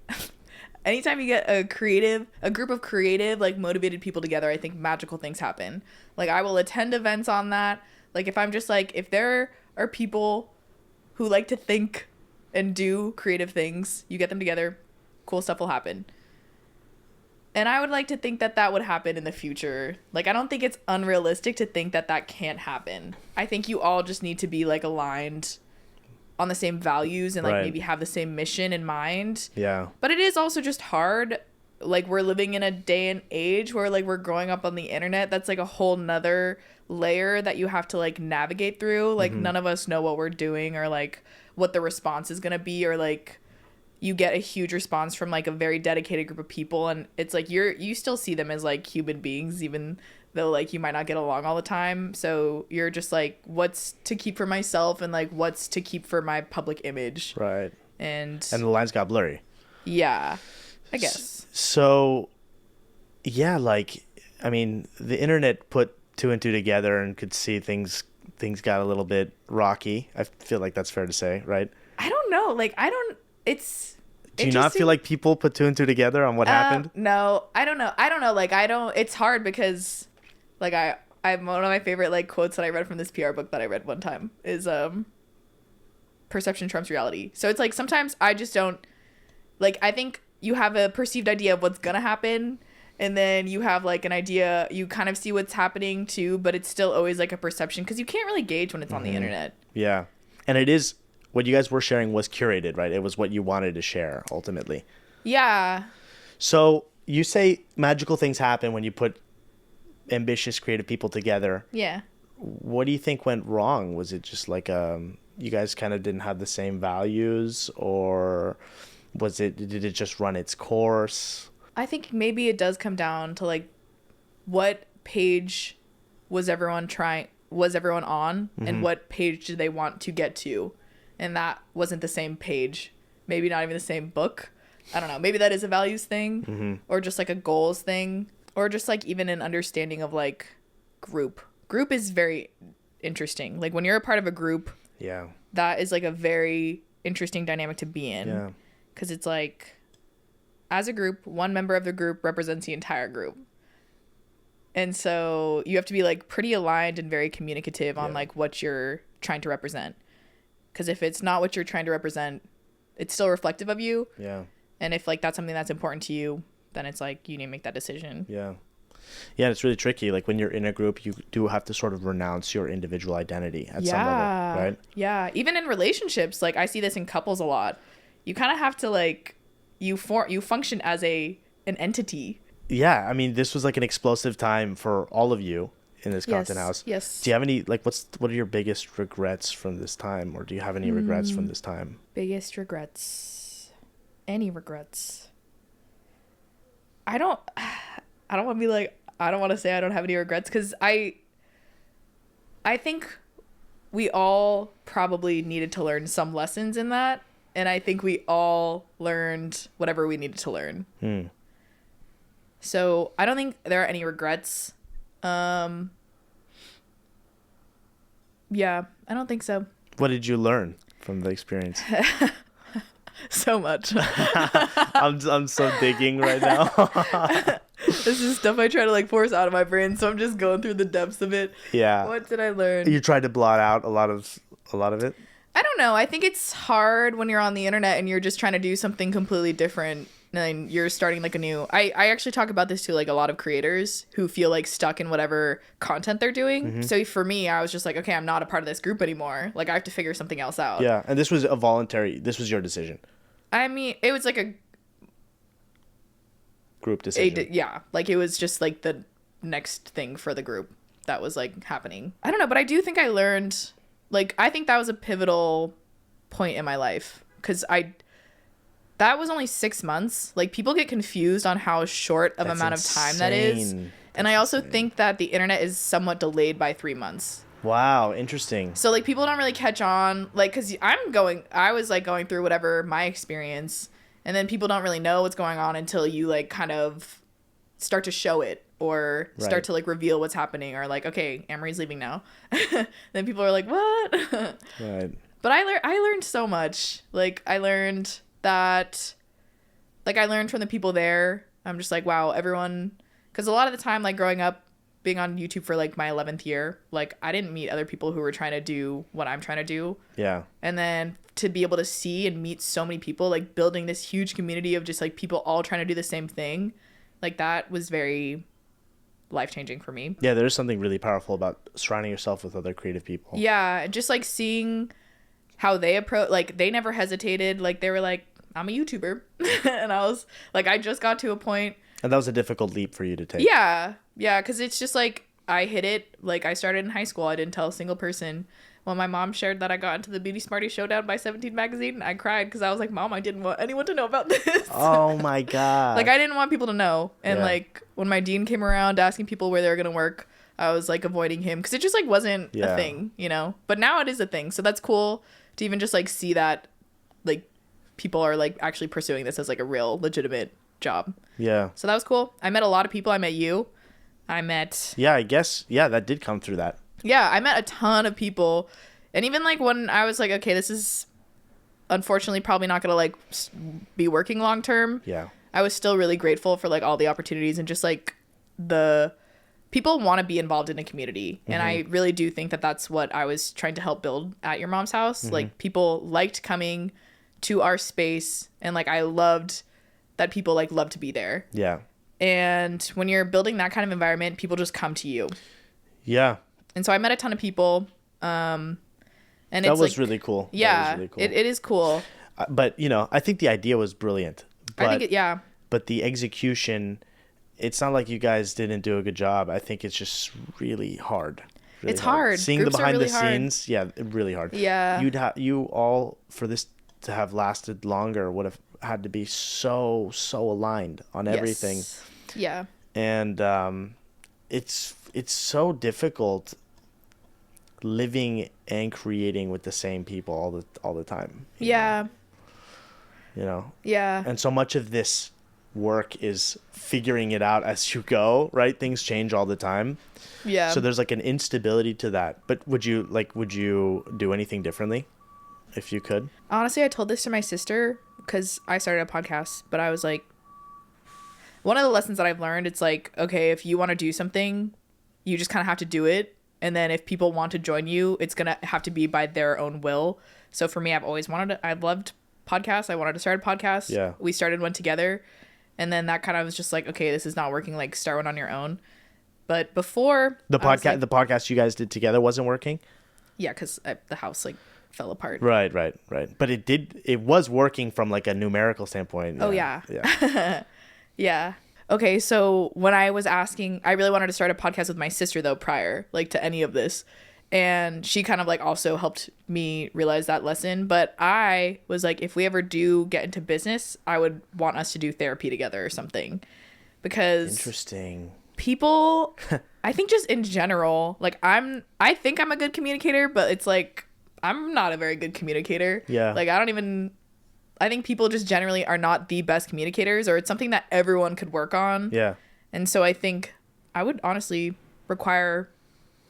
Speaker 1: anytime you get a group of creative, like motivated people together, I think magical things happen. Like, I will attend events on that. Like, if I'm just like, if there are people who like to think and do creative things, you get them together, cool stuff will happen. And I would like to think that that would happen in the future. Like, I don't think it's unrealistic to think that that can't happen. I think you all just need to be like aligned on the same values and like maybe have the same mission in mind.
Speaker 2: Yeah.
Speaker 1: But it is also just hard. Like, we're living in a day and age where like we're growing up on the internet. That's like a whole nother layer that you have to like navigate through. Like, none of us know what we're doing or like what the response is gonna be, or like you get a huge response from like a very dedicated group of people, and it's like you still see them as like human beings even though like you might not get along all the time. So you're just like, what's to keep for myself and like what's to keep for my public image.
Speaker 2: Right.
Speaker 1: And
Speaker 2: the lines got blurry.
Speaker 1: Yeah, I guess.
Speaker 2: So yeah, like, I mean, the internet put 2 and 2 together and could see things got a little bit rocky. I feel like that's fair to say, right?
Speaker 1: I don't know. Like, it's
Speaker 2: Do you not feel like people put 2 and 2 together on what happened?
Speaker 1: No, I don't know. Like, it's hard because like I'm one of my favorite like quotes that I read from this PR book that I read one time is perception trumps reality. So it's like sometimes I just don't like, I think you have a perceived idea of what's gonna happen, and then you have like an idea, you kind of see what's happening too, but it's still always like a perception because you can't really gauge when it's on the internet.
Speaker 2: Yeah. And it is, what you guys were sharing was curated, right? It was what you wanted to share ultimately.
Speaker 1: Yeah.
Speaker 2: So you say magical things happen when you put ambitious, creative people together.
Speaker 1: Yeah.
Speaker 2: What do you think went wrong? Was it just like you guys kind of didn't have the same values, or did it just run its course?
Speaker 1: I think maybe it does come down to like what page was everyone on, and what page did they want to get to, and that wasn't the same page maybe not even the same book. I don't know. Maybe that is a values thing, or just like a goals thing, or just like even an understanding of like group. Group is very interesting. Like when you're a part of a group,
Speaker 2: Yeah.
Speaker 1: that is like a very interesting dynamic to be in.
Speaker 2: Yeah.
Speaker 1: Because it's like, as a group, one member of the group represents the entire group. And so you have to be like pretty aligned and very communicative on like what you're trying to represent. Because if it's not what you're trying to represent, it's still reflective of you.
Speaker 2: Yeah.
Speaker 1: And if like that's something that's important to you, then it's like you need to make that decision.
Speaker 2: Yeah. Yeah, it's really tricky. Like when you're in a group, you do have to sort of renounce your individual identity at some level, right?
Speaker 1: Yeah. Even in relationships, like I see this in couples a lot. You kind of have to like you function as an entity.
Speaker 2: Yeah, I mean, this was like an explosive time for all of you in this content house.
Speaker 1: Yes.
Speaker 2: Do you have any like what are your biggest regrets from this time, or do you have any regrets from this time?
Speaker 1: Biggest regrets? Any regrets? I don't want to be like, I don't want to say I don't have any regrets, because I think we all probably needed to learn some lessons in that, and I think we all learned whatever we needed to learn. So I don't think there are any regrets. Yeah, I don't think so.
Speaker 2: What did you learn from the experience?
Speaker 1: So much.
Speaker 2: I'm so digging right now.
Speaker 1: This is stuff I try to like force out of my brain, so I'm just going through the depths of it.
Speaker 2: Yeah.
Speaker 1: What did I learn?
Speaker 2: You tried to blot out a lot of it?
Speaker 1: I don't know. I think it's hard when you're on the internet and you're just trying to do something completely different, and you're starting like a new... I actually talk about this to like a lot of creators who feel like stuck in whatever content they're doing. So for me, I was just like, okay, I'm not a part of this group anymore. Like I have to figure something else out.
Speaker 2: Yeah, and this was this was your decision.
Speaker 1: I mean, it was like a
Speaker 2: Group decision.
Speaker 1: yeah, like it was just like the next thing for the group that was like happening. I don't know, but I do think I learned, like, I think that was a pivotal point in my life, because that was only 6 months. Like, people get confused on how short of
Speaker 2: That's
Speaker 1: amount of time that is. And I also think that the internet is somewhat delayed by 3 months.
Speaker 2: Wow, interesting.
Speaker 1: So like people don't really catch on, like, because I was like going through whatever my experience, and then people don't really know what's going on until you like kind of start to show it, or start to like reveal what's happening, or like, okay, Annmarie's leaving now. Then people are like, what?
Speaker 2: Right.
Speaker 1: But I learned so much. Like I learned that, like I learned from the people there. I'm just like, wow, everyone, because a lot of the time, like growing up, being on YouTube for like my 11th year, like I didn't meet other people who were trying to do what I'm trying to do. Yeah. And then to be able to see and meet so many people, like building this huge community of just like people all trying to do the same thing, like that was very life-changing for me.
Speaker 2: Yeah, there's something really powerful about surrounding yourself with other creative people.
Speaker 1: Yeah, just like seeing how they approach, like they never hesitated, like they were like, I'm a YouTuber. And I was like, I just got to a point.
Speaker 2: And that was a difficult leap for you to take.
Speaker 1: Yeah, because it's just like I hit it. Like I started in high school. I didn't tell a single person. When my mom shared that I got into the Beauty Smarties Showdown by 17 magazine, I cried because I was like, Mom, I didn't want anyone to know about this.
Speaker 2: Oh my God.
Speaker 1: Like I didn't want people to know. And like when my dean came around asking people where they were going to work, I was like avoiding him because it just like wasn't a thing, you know? But now it is a thing. So that's cool to even just like see that like people are like actually pursuing this as like a real legitimate job. Yeah. So that was cool. I met a lot of people. I met you.
Speaker 2: Yeah, I guess. Yeah, that did come through that.
Speaker 1: Yeah, I met a ton of people. And even like when I was like, okay, this is unfortunately probably not going to like be working long term. Yeah. I was still really grateful for like all the opportunities, and just like the people want to be involved in a community. Mm-hmm. And I really do think that that's what I was trying to help build at your mom's house. Mm-hmm. Like people liked coming to our space, and like I loved that people like love to be there. Yeah. And when you're building that kind of environment, people just come to you. Yeah. And so I met a ton of people. And
Speaker 2: that was like, really cool.
Speaker 1: Yeah, really cool. It is cool.
Speaker 2: But, you know, I think the idea was brilliant. But,
Speaker 1: I think
Speaker 2: but the execution, it's not like you guys didn't do a good job. I think it's just really hard. Really
Speaker 1: it's hard.
Speaker 2: Seeing
Speaker 1: Groups
Speaker 2: the behind
Speaker 1: really
Speaker 2: the scenes, really hard.
Speaker 1: Yeah.
Speaker 2: You all, for this to have lasted longer, would have had to be so aligned on everything.
Speaker 1: Yeah.
Speaker 2: And it's so difficult living and creating with the same people all the time.
Speaker 1: Yeah.
Speaker 2: Know? you know?
Speaker 1: Yeah.
Speaker 2: And so much of this work is figuring it out as you go, right? Things change all the time.
Speaker 1: Yeah.
Speaker 2: So there's like an instability to that. But would you do anything differently if you could?
Speaker 1: Honestly, I told this to my sister because I started a podcast, but I was like, one of the lessons that I've learned, it's like, okay, if you want to do something, you just kind of have to do it. And then if people want to join you, it's going to have to be by their own will. So for me, I've loved podcasts. I wanted to start a podcast.
Speaker 2: Yeah.
Speaker 1: We started one together. And then that kind of was just like, okay, this is not working. Like, start one on your own. But before
Speaker 2: The podcast you guys did together wasn't working?
Speaker 1: Yeah, because the house like fell apart.
Speaker 2: Right. But it was working from like a numerical standpoint.
Speaker 1: Oh, yeah. Yeah. Okay, so when I was asking, I really wanted to start a podcast with my sister, though, prior, like, to any of this. And she kind of, like, also helped me realize that lesson. But I was like, if we ever do get into business, I would want us to do therapy together or something. Because...
Speaker 2: Interesting.
Speaker 1: People, I think just in general, like, I think I'm a good communicator, but it's like, I'm not a very good communicator.
Speaker 2: Yeah.
Speaker 1: Like, I think people just generally are not the best communicators, or it's something that everyone could work on.
Speaker 2: Yeah.
Speaker 1: And so I think I would honestly require,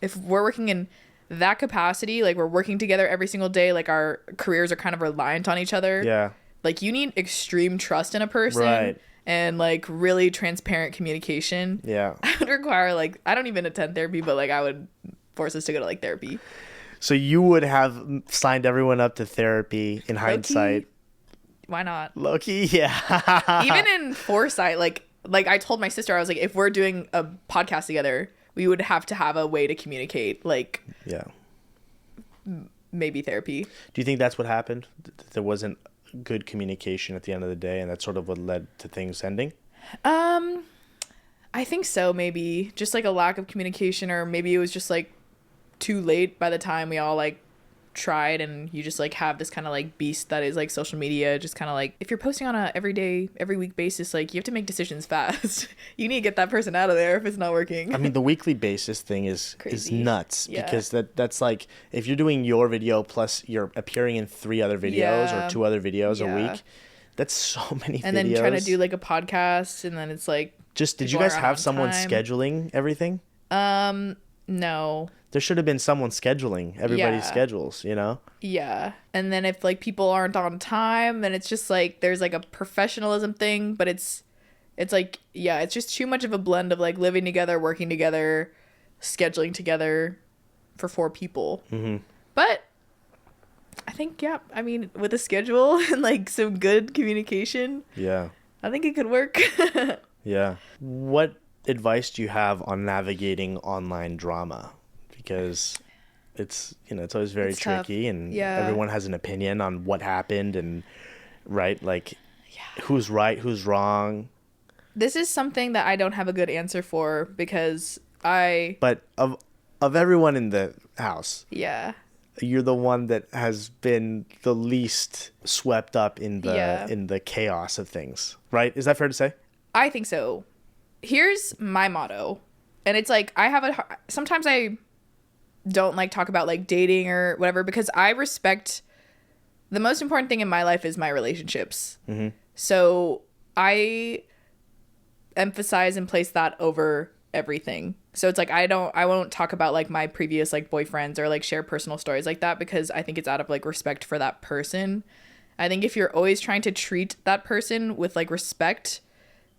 Speaker 1: if we're working in that capacity, like we're working together every single day, like our careers are kind of reliant on each other.
Speaker 2: Yeah.
Speaker 1: Like you need extreme trust in a person.
Speaker 2: Right.
Speaker 1: And like really transparent communication.
Speaker 2: Yeah.
Speaker 1: I would require like, I don't even attend therapy, but like I would force us to go to like therapy.
Speaker 2: So you would have signed everyone up to therapy in hindsight.
Speaker 1: Why not?
Speaker 2: Low-key, yeah.
Speaker 1: Even in foresight, like I told my sister, I was like, if we're doing a podcast together, we would have to have a way to communicate. Like,
Speaker 2: yeah,
Speaker 1: maybe therapy.
Speaker 2: Do you think that's what happened? There wasn't good communication at the end of the day, and that's sort of what led to things ending?
Speaker 1: I think so. Maybe just like a lack of communication, or maybe it was just like too late by the time we all like tried, and you just like have this kind of like beast that is like social media. Just kind of like, if you're posting on a every week basis, like you have to make decisions fast. You need to get that person out of there if it's not working.
Speaker 2: I mean, the weekly basis thing is nuts.
Speaker 1: Yeah.
Speaker 2: Because that's like, if you're doing your video plus you're appearing in 3 other videos or 2 other videos a week, that's so many
Speaker 1: and
Speaker 2: videos.
Speaker 1: then trying to do like a podcast, and then it's like,
Speaker 2: just, did you guys have someone scheduling everything?
Speaker 1: No.
Speaker 2: There should have been someone scheduling everybody's schedules, you know?
Speaker 1: Yeah. And then if like people aren't on time, then it's just like there's like a professionalism thing, but it's like, yeah, it's just too much of a blend of like living together, working together, scheduling together for 4 people. Mm-hmm. But I think, yeah, I mean, with a schedule and like some good communication, I think it could work.
Speaker 2: Yeah. What advice do you have on navigating online drama? Because it's always very tricky tough. And everyone has an opinion on what happened, and right, like who's right, who's wrong.
Speaker 1: This is something that I don't have a good answer for, because
Speaker 2: but of everyone in the house, you're the one that has been the least swept up in the chaos of things, right? Is that fair to say?
Speaker 1: I think so. Here's my motto, and it's like sometimes I don't like talk about like dating or whatever, because I respect, the most important thing in my life is my relationships. Mm-hmm. So I emphasize and place that over everything. So it's like I won't talk about like my previous like boyfriends or like share personal stories like that, because I think it's out of like respect for that person. I think if you're always trying to treat that person with like respect,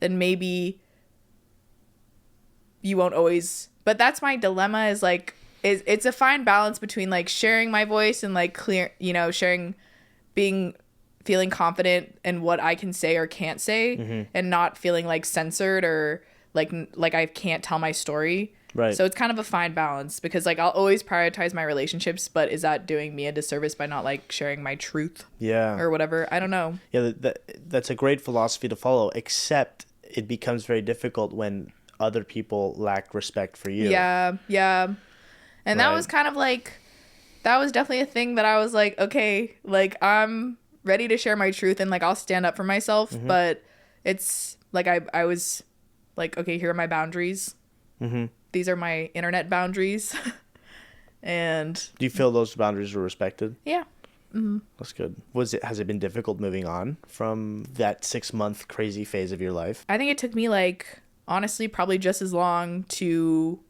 Speaker 1: then maybe you won't always. But that's my dilemma, is like, it's a fine balance between like sharing my voice and like clear, sharing, feeling confident in what I can say or can't say, mm-hmm. and not feeling like censored or like I can't tell my story. Right. So it's kind of a fine balance, because like I'll always prioritize my relationships, but is that doing me a disservice by not like sharing my truth? Yeah. Or whatever? I don't know.
Speaker 2: Yeah, that's a great philosophy to follow, except it becomes very difficult when other people lack respect for you.
Speaker 1: Yeah. And that was kind of like, that was definitely a thing that I was like, okay, like I'm ready to share my truth and like I'll stand up for myself, mm-hmm. but it's like I was like, okay, here are my boundaries. Mm-hmm. These are my internet boundaries. And
Speaker 2: do you feel those boundaries were respected?
Speaker 1: Yeah.
Speaker 2: That's good. Has it been difficult moving on from that 6-month crazy phase of your life?
Speaker 1: I think it took me like, honestly, probably just as long to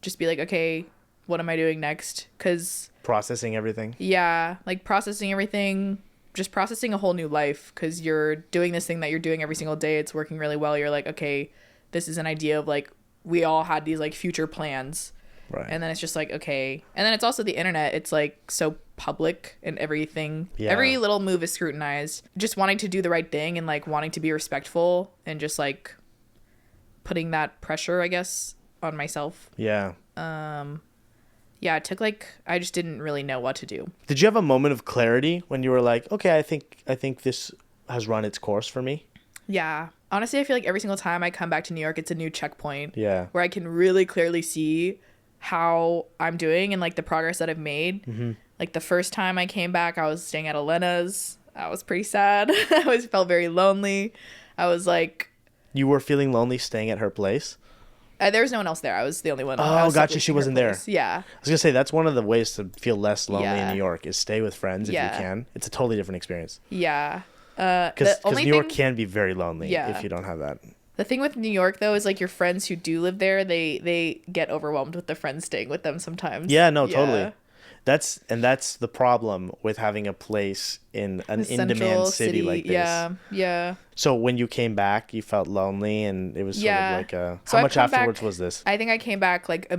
Speaker 1: just be like, okay, what am I doing next? Because
Speaker 2: Processing everything.
Speaker 1: yeah, like processing everything, just processing a whole new life, because you're doing this thing that you're doing every single day. It's working really well. You're like, okay, this is an idea of like, we all had these like future plans.
Speaker 2: Right.
Speaker 1: And then it's just like, okay. And then it's also the internet. It's like so public and everything.
Speaker 2: Yeah.
Speaker 1: Every little move is scrutinized. Just wanting to do the right thing and like wanting to be respectful and just like putting that pressure, I guess, on myself.
Speaker 2: Yeah.
Speaker 1: Yeah, it took like, I just didn't really know what to do.
Speaker 2: Did you have a moment of clarity when you were like, okay, I think this has run its course for me?
Speaker 1: Yeah. Honestly, I feel like every single time I come back to New York, it's a new checkpoint.
Speaker 2: Yeah.
Speaker 1: Where I can really clearly see how I'm doing and like the progress that I've made.
Speaker 2: Mm-hmm.
Speaker 1: Like the first time I came back, I was staying at Elena's. I was pretty sad. I always felt very lonely. I was like...
Speaker 2: You were feeling lonely staying at her place?
Speaker 1: There was no one else there. I was the only one.
Speaker 2: Oh, gotcha. She wasn't there.
Speaker 1: Yeah.
Speaker 2: I was going to say, that's one of the ways to feel less lonely
Speaker 1: Yeah.
Speaker 2: in New York is stay with friends if you can. It's a totally different experience.
Speaker 1: Yeah.
Speaker 2: Because New York can be very lonely if you don't have that.
Speaker 1: The thing with New York, though, is like your friends who do live there, they get overwhelmed with the friends staying with them sometimes.
Speaker 2: Yeah, no, totally. That's the problem with having a place in an in-demand city like this.
Speaker 1: Yeah, yeah.
Speaker 2: So when you came back, you felt lonely, and it was sort of like a...
Speaker 1: So
Speaker 2: how much afterwards was this?
Speaker 1: I think I came back like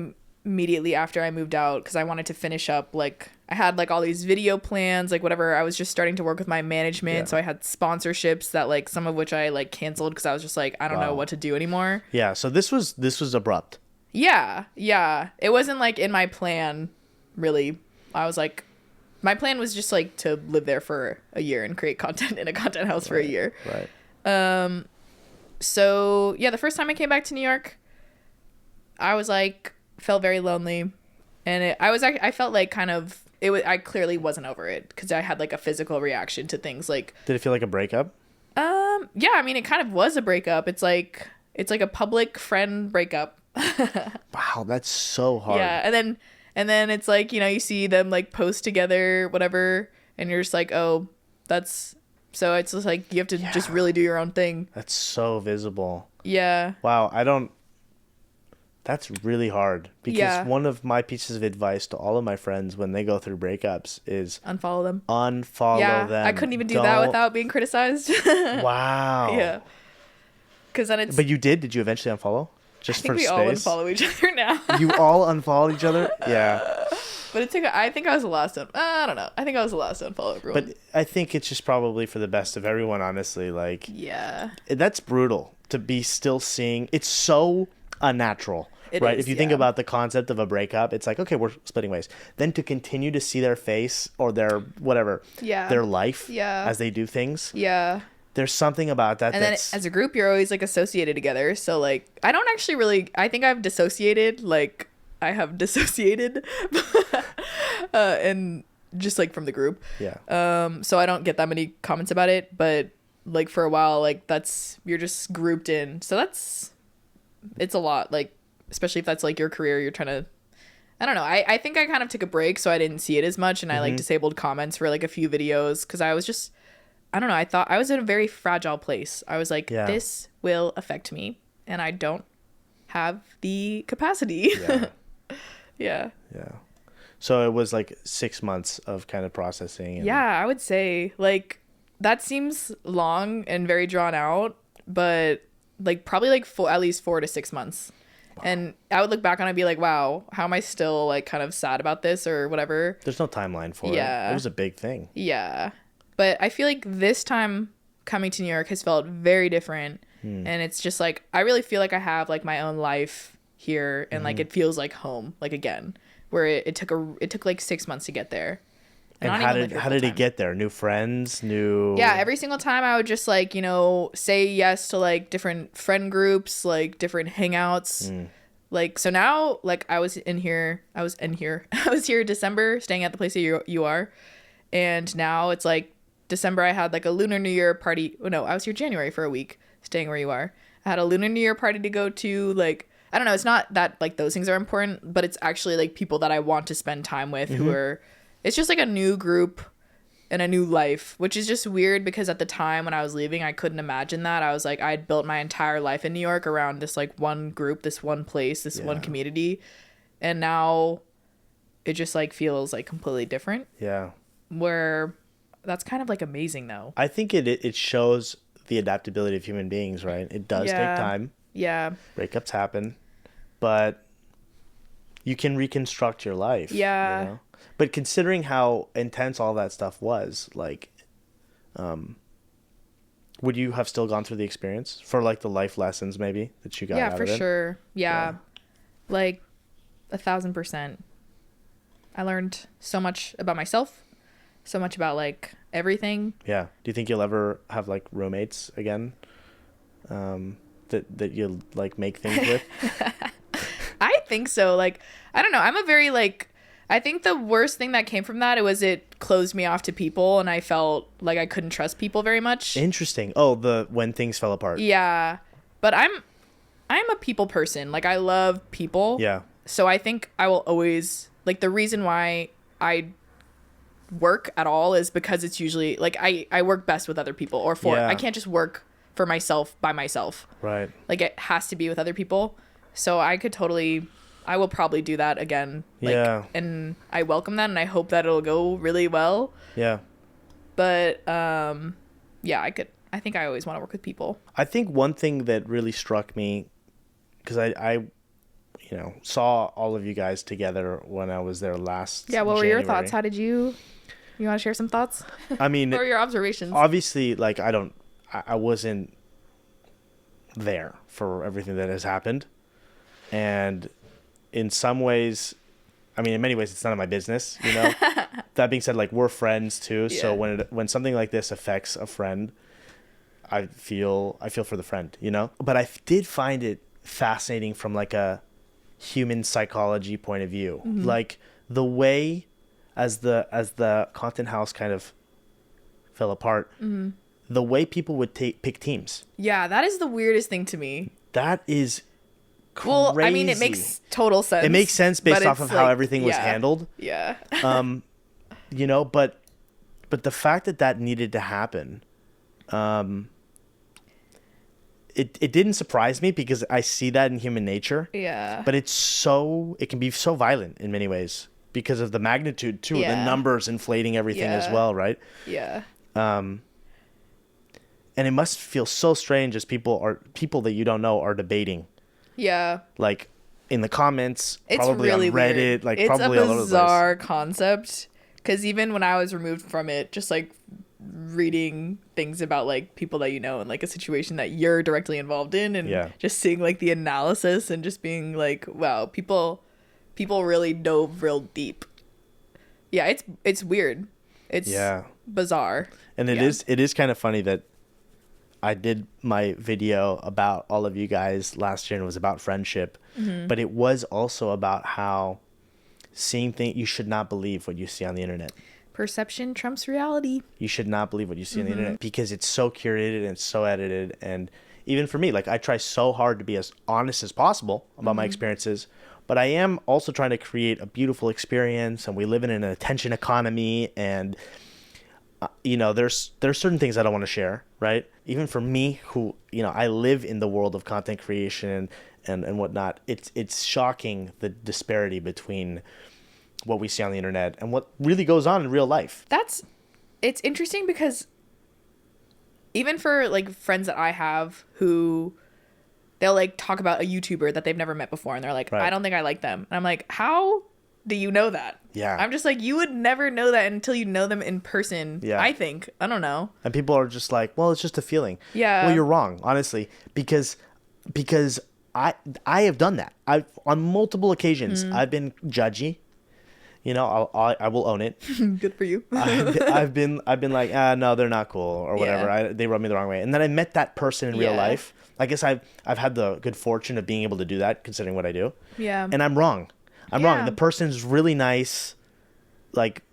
Speaker 1: immediately after I moved out because I wanted to finish up. Like I had like all these video plans, like whatever. I was just starting to work with my management, so I had sponsorships that like some of which I like canceled because I was just like, I don't know what to do anymore.
Speaker 2: Yeah, so this was abrupt.
Speaker 1: Yeah, yeah. It wasn't like in my plan, really. I was like, my plan was just like to live there for a year and create content in a content house for a year.
Speaker 2: Right.
Speaker 1: So yeah, the first time I came back to New York, I was like, felt very lonely, and I felt like kind of I clearly wasn't over it because I had like a physical reaction to things like.
Speaker 2: Did it feel like a breakup?
Speaker 1: Yeah, I mean, it kind of was a breakup. It's like a public friend breakup.
Speaker 2: Wow, that's so hard.
Speaker 1: Yeah, and then it's like, you know, you see them like post together, whatever, and you're just like, oh, that's... So it's just like, you have to just really do your own thing.
Speaker 2: That's so visible.
Speaker 1: Yeah.
Speaker 2: Wow, that's really hard. Because one of my pieces of advice to all of my friends when they go through breakups is...
Speaker 1: Unfollow them.
Speaker 2: Unfollow them.
Speaker 1: I couldn't even do that without being criticized.
Speaker 2: Wow.
Speaker 1: Yeah. Because then it's...
Speaker 2: But you did? Did you eventually unfollow? Just for space?
Speaker 1: I think we all unfollow each other now.
Speaker 2: You all unfollowed each other? Yeah.
Speaker 1: But it took... I think I was the last to... I don't know. I think I was the last to unfollow everyone.
Speaker 2: But I think it's just probably for the best of everyone, honestly. Like...
Speaker 1: Yeah.
Speaker 2: That's brutal to be still seeing... It's so unnatural.
Speaker 1: It
Speaker 2: right?
Speaker 1: is,
Speaker 2: If you think about the concept of a breakup, it's like, okay, we're splitting ways. Then to continue to see their face or their whatever, their life as they do things.
Speaker 1: Yeah.
Speaker 2: There's something about that.
Speaker 1: And then as a group, you're always like associated together. So like, I don't actually really, I think I've dissociated, like I have dissociated and just like from the group.
Speaker 2: Yeah.
Speaker 1: So I don't get that many comments about it, but like for a while, like you're just grouped in. So it's a lot, like, especially if that's like your career, you're trying to, I don't know. I think I kind of took a break, so I didn't see it as much. And I like disabled comments for like a few videos because I was just, I don't know. I thought I was in a very fragile place. I was like, this will affect me and I don't have the capacity.
Speaker 2: Yeah.
Speaker 1: Yeah.
Speaker 2: Yeah. So it was like 6 months of kind of processing.
Speaker 1: Yeah, I would say like that seems long and very drawn out, but like probably like at least 4 to 6 months. Wow. And I would look back on it and be like, wow, how am I still like kind of sad about this or whatever?
Speaker 2: There's no timeline for it. It was a big thing.
Speaker 1: Yeah. But I feel like this time coming to New York has felt very different. And it's just like, I really feel like I have like my own life here and like it feels like home, like again, where it took like 6 months to get there.
Speaker 2: And how did it get there? New friends,
Speaker 1: Yeah, every single time I would just like, you know, say yes to like different friend groups, like different hangouts. Like, so now, like I was here December staying at the place that you are. And now it's like December, I had like a Lunar New Year party. Oh no, I was here January for a week staying where you are. I had a Lunar New Year party to go to. Like, I don't know. It's not that like those things are important, but it's actually like people that I want to spend time with who are, it's just like a new group and a new life, which is just weird because at the time when I was leaving, I couldn't imagine that. I was like, I'd built my entire life in New York around this like one group, this one place, this one community. And now it just like feels like completely different.
Speaker 2: Yeah.
Speaker 1: Where that's kind of like amazing though.
Speaker 2: I think it shows the adaptability of human beings, right? It does take time.
Speaker 1: Yeah.
Speaker 2: Breakups happen, but you can reconstruct your life.
Speaker 1: Yeah.
Speaker 2: You know? But considering how intense all that stuff was, like, would you have still gone through the experience for like the life lessons maybe that you got out of it?
Speaker 1: Yeah, for sure. Yeah. Like 1,000%. I learned so much about myself, so much about like everything.
Speaker 2: Yeah. Do you think you'll ever have like roommates again? That you'll like make things with?
Speaker 1: I think so. Like, I don't know. I'm a very like, I think the worst thing that came from that, it closed me off to people and I felt like I couldn't trust people very much.
Speaker 2: Interesting. Oh, when things fell apart.
Speaker 1: Yeah. But I'm a people person. Like I love people.
Speaker 2: Yeah.
Speaker 1: So I think I will always, like, the reason why I work at all is because it's usually like I work best with other people I can't just work for myself by myself.
Speaker 2: Right.
Speaker 1: Like it has to be with other people. So I will probably do that again. Like,
Speaker 2: yeah.
Speaker 1: And I welcome that and I hope that it'll go really well.
Speaker 2: Yeah.
Speaker 1: But yeah, I think I always want to work with people.
Speaker 2: I think one thing that really struck me, because I saw all of you guys together when I was there last
Speaker 1: Yeah, what were
Speaker 2: January.
Speaker 1: your thoughts? How did you want to share some thoughts?
Speaker 2: I mean,
Speaker 1: what were your observations?
Speaker 2: Obviously, like I wasn't there for everything that has happened. And in some ways, I mean, in many ways, it's none of my business, you know? That being said, like we're friends too. Yeah. So when something like this affects a friend, I feel for the friend, you know? But I did find it fascinating from like a human psychology point of view. Mm-hmm. Like the way as the content house kind of fell apart, mm-hmm. the way people would pick teams.
Speaker 1: Yeah, that is the weirdest thing to me.
Speaker 2: That is crazy.
Speaker 1: Well, I mean, it makes total sense.
Speaker 2: It makes sense based off of how everything was handled.
Speaker 1: Yeah.
Speaker 2: You know, but the fact that needed to happen, it didn't surprise me because I see that in human nature.
Speaker 1: Yeah.
Speaker 2: But it can be so violent in many ways because of the magnitude too, the numbers inflating everything as well, right?
Speaker 1: Yeah.
Speaker 2: And it must feel so strange as people that you don't know are debating.
Speaker 1: Yeah.
Speaker 2: Like in the comments,
Speaker 1: it's
Speaker 2: probably
Speaker 1: really
Speaker 2: on Reddit,
Speaker 1: weird.
Speaker 2: like
Speaker 1: it's
Speaker 2: probably all over the place.
Speaker 1: It's a bizarre concept because even when I was removed from it, just like reading things about like people that you know and like a situation that you're directly involved in and just seeing like the analysis and just being like, wow, people really dove real deep. Yeah, it's weird. It's bizarre.
Speaker 2: And it is kind of funny that I did my video about all of you guys last year and it was about friendship, mm-hmm. but it was also about how seeing things, you should not believe what you see on the internet.
Speaker 1: Perception trumps reality.
Speaker 2: You should not believe what you see on the internet because it's so curated and so edited. And even for me, like I try so hard to be as honest as possible about my experiences, but I am also trying to create a beautiful experience, and we live in an attention economy, and there's certain things I don't want to share, right? Even for me, who, I live in the world of content creation and whatnot, it's shocking the disparity between what we see on the internet and what really goes on in real life.
Speaker 1: It's interesting because even for like friends that I have who they'll like talk about a YouTuber that they've never met before and they're like, I don't think I like them. And I'm like, how do you know that?
Speaker 2: Yeah.
Speaker 1: I'm just like, you would never know that until you know them in person. Yeah. I think. I don't know.
Speaker 2: And people are just like, well, it's just a feeling.
Speaker 1: Yeah.
Speaker 2: Well, you're wrong, honestly, because I have done that. On multiple occasions, I've been judgy. I will own it.
Speaker 1: Good for you.
Speaker 2: I've been like, no, they're not cool or whatever.
Speaker 1: Yeah.
Speaker 2: They rub me the wrong way. And then I met that person in real life. I guess I've had the good fortune of being able to do that, considering what I do.
Speaker 1: Yeah.
Speaker 2: And I'm wrong. I'm wrong. The person's really nice, like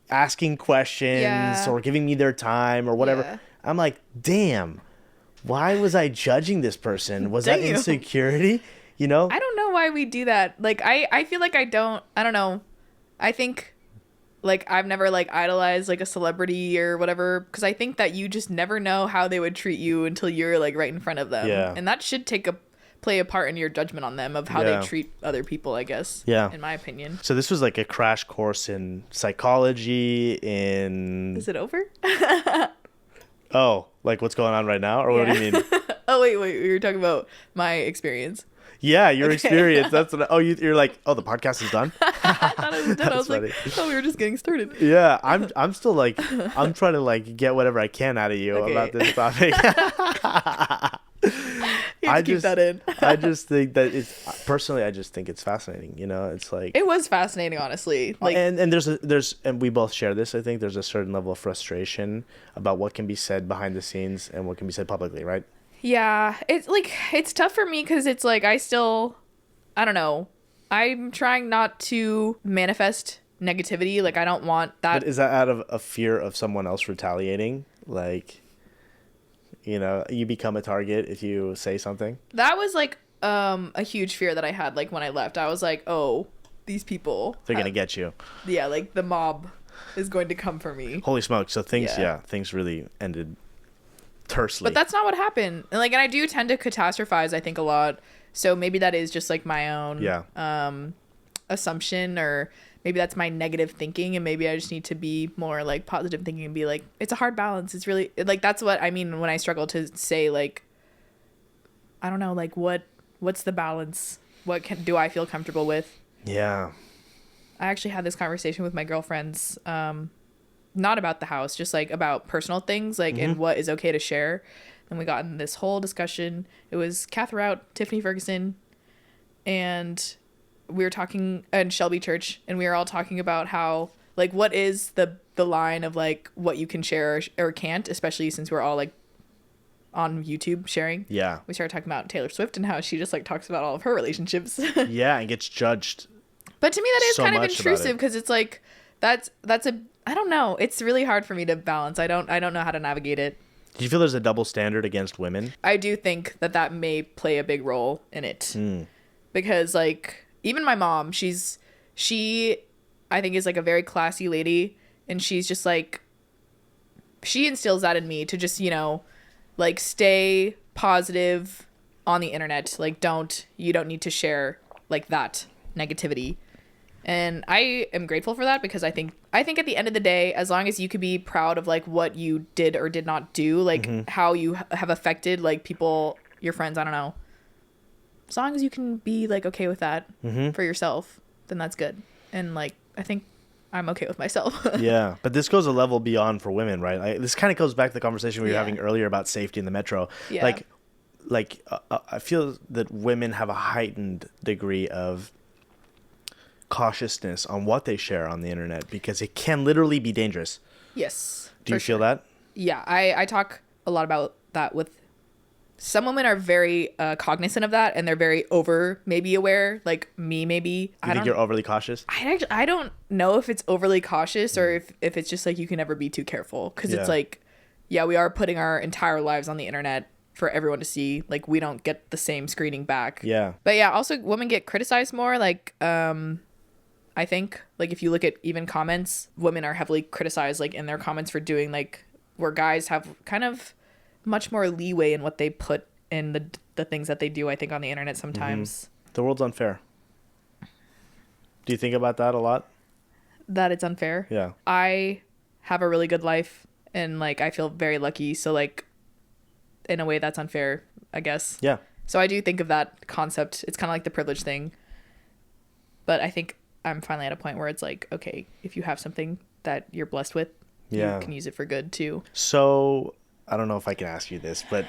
Speaker 2: asking questions or giving me their time or whatever. Yeah. I'm like, damn, why was I judging this person? Was that insecurity? I
Speaker 1: don't know why we do that. Like, I feel like I don't know. I think like I've never like idolized like a celebrity or whatever, because I think that you just never know how they would treat you until you're like right in front of them.
Speaker 2: Yeah.
Speaker 1: And that should play a part in your judgment on them of how
Speaker 2: Yeah.
Speaker 1: they treat other people, I guess.
Speaker 2: Yeah.
Speaker 1: In my opinion.
Speaker 2: So this was like a crash course in psychology,
Speaker 1: Is it over?
Speaker 2: Oh, like what's going on right now? Or what do you mean?
Speaker 1: Oh, wait. We were talking about my experience.
Speaker 2: Yeah, your experience. That's what. You're like, oh, the podcast is done.
Speaker 1: I thought it was done. I was
Speaker 2: funny.
Speaker 1: like, oh, we were just getting started.
Speaker 2: Yeah, I'm still like, I'm trying to like get whatever I can out of you
Speaker 1: Okay.
Speaker 2: about this topic.
Speaker 1: You have to keep that in.
Speaker 2: I just think that I just think it's fascinating. You know, it's like
Speaker 1: It was fascinating, honestly. Like,
Speaker 2: and there's and we both share this. I think there's a certain level of frustration about what can be said behind the scenes and what can be said publicly, right?
Speaker 1: yeah, it's like, it's tough for me because it's like I don't know. I'm trying not to manifest negativity. Like, I don't want that.
Speaker 2: But is that out of a fear of someone else retaliating? Like, you know, you become a target if you say something?
Speaker 1: That was like a huge fear that I had. Like, when I left, I was like, oh, these people,
Speaker 2: They're going to get you.
Speaker 1: yeah, like the mob is going to come for me.
Speaker 2: Holy smoke. So things
Speaker 1: Yeah.
Speaker 2: things really ended tersely.
Speaker 1: But that's not what happened. And like, and I do tend to catastrophize, I think, a lot. So maybe that is just like my own assumption, or maybe that's my negative thinking, and maybe I just need to be more like positive thinking and be like, it's a hard balance. It's really like, that's what I mean when I struggle to say, like, I don't know, like what's the balance? What do I feel comfortable with?
Speaker 2: Yeah.
Speaker 1: I actually had this conversation with my girlfriends, not about the house, just like about personal things, like, and what is okay to share. And we got in this whole discussion. It was Kath Rout, Tiffany Ferguson, and we were talking, and Shelby Church, and we were all talking about how, like, what is the line of like what you can share or can't, especially since we're all like on YouTube sharing.
Speaker 2: Yeah.
Speaker 1: We started talking about Taylor Swift and how she just like talks about all of her relationships.
Speaker 2: Yeah, and gets judged.
Speaker 1: But to me, that is
Speaker 2: So
Speaker 1: kind of
Speaker 2: much about
Speaker 1: intrusive
Speaker 2: it.
Speaker 1: because it's like that's a, I don't know. It's really hard for me to balance. I don't know how to navigate it.
Speaker 2: Do you feel there's a double standard against women?
Speaker 1: I do think that may play a big role in it. Because like even my mom, she I think is like a very classy lady, and she's just like, she instills that in me to just, you know, like stay positive on the internet. Like you don't need to share like that negativity. And I am grateful for that, because I think at the end of the day, as long as you could be proud of like what you did or did not do, like how you have affected like people, your friends, I don't know. As long as you can be like okay with that for yourself, then that's good. And like, I think I'm okay with myself.
Speaker 2: Yeah, but this goes a level beyond for women, right? This kind of goes back to the conversation we were having earlier about safety in the metro.
Speaker 1: Yeah.
Speaker 2: I feel that women have a heightened degree of cautiousness on what they share on the internet, because it can literally be dangerous.
Speaker 1: Yes.
Speaker 2: Do you feel that?
Speaker 1: Yeah, I talk a lot about that with some women are very cognizant of that, and they're very maybe aware, like me maybe.
Speaker 2: You think you're overly cautious?
Speaker 1: I don't know if it's overly cautious or if it's just like you can never be too careful, because it's like, yeah, we are putting our entire lives on the internet for everyone to see. Like, we don't get the same screening back.
Speaker 2: Yeah.
Speaker 1: But yeah, also women get criticized more. Like, I think like if you look at even comments, women are heavily criticized like in their comments for doing like, where guys have kind of much more leeway in what they put in the things that they do, I think, on the internet sometimes.
Speaker 2: The world's unfair. Do you think about that a lot?
Speaker 1: That it's unfair?
Speaker 2: Yeah.
Speaker 1: I have a really good life, and like I feel very lucky, so like in a way that's unfair, I guess.
Speaker 2: Yeah.
Speaker 1: So I do think of that concept. It's kind of like the privilege thing. But I think I'm finally at a point where it's like, okay, if you have something that you're blessed with, you can use it for good too.
Speaker 2: So I don't know if I can ask you this, but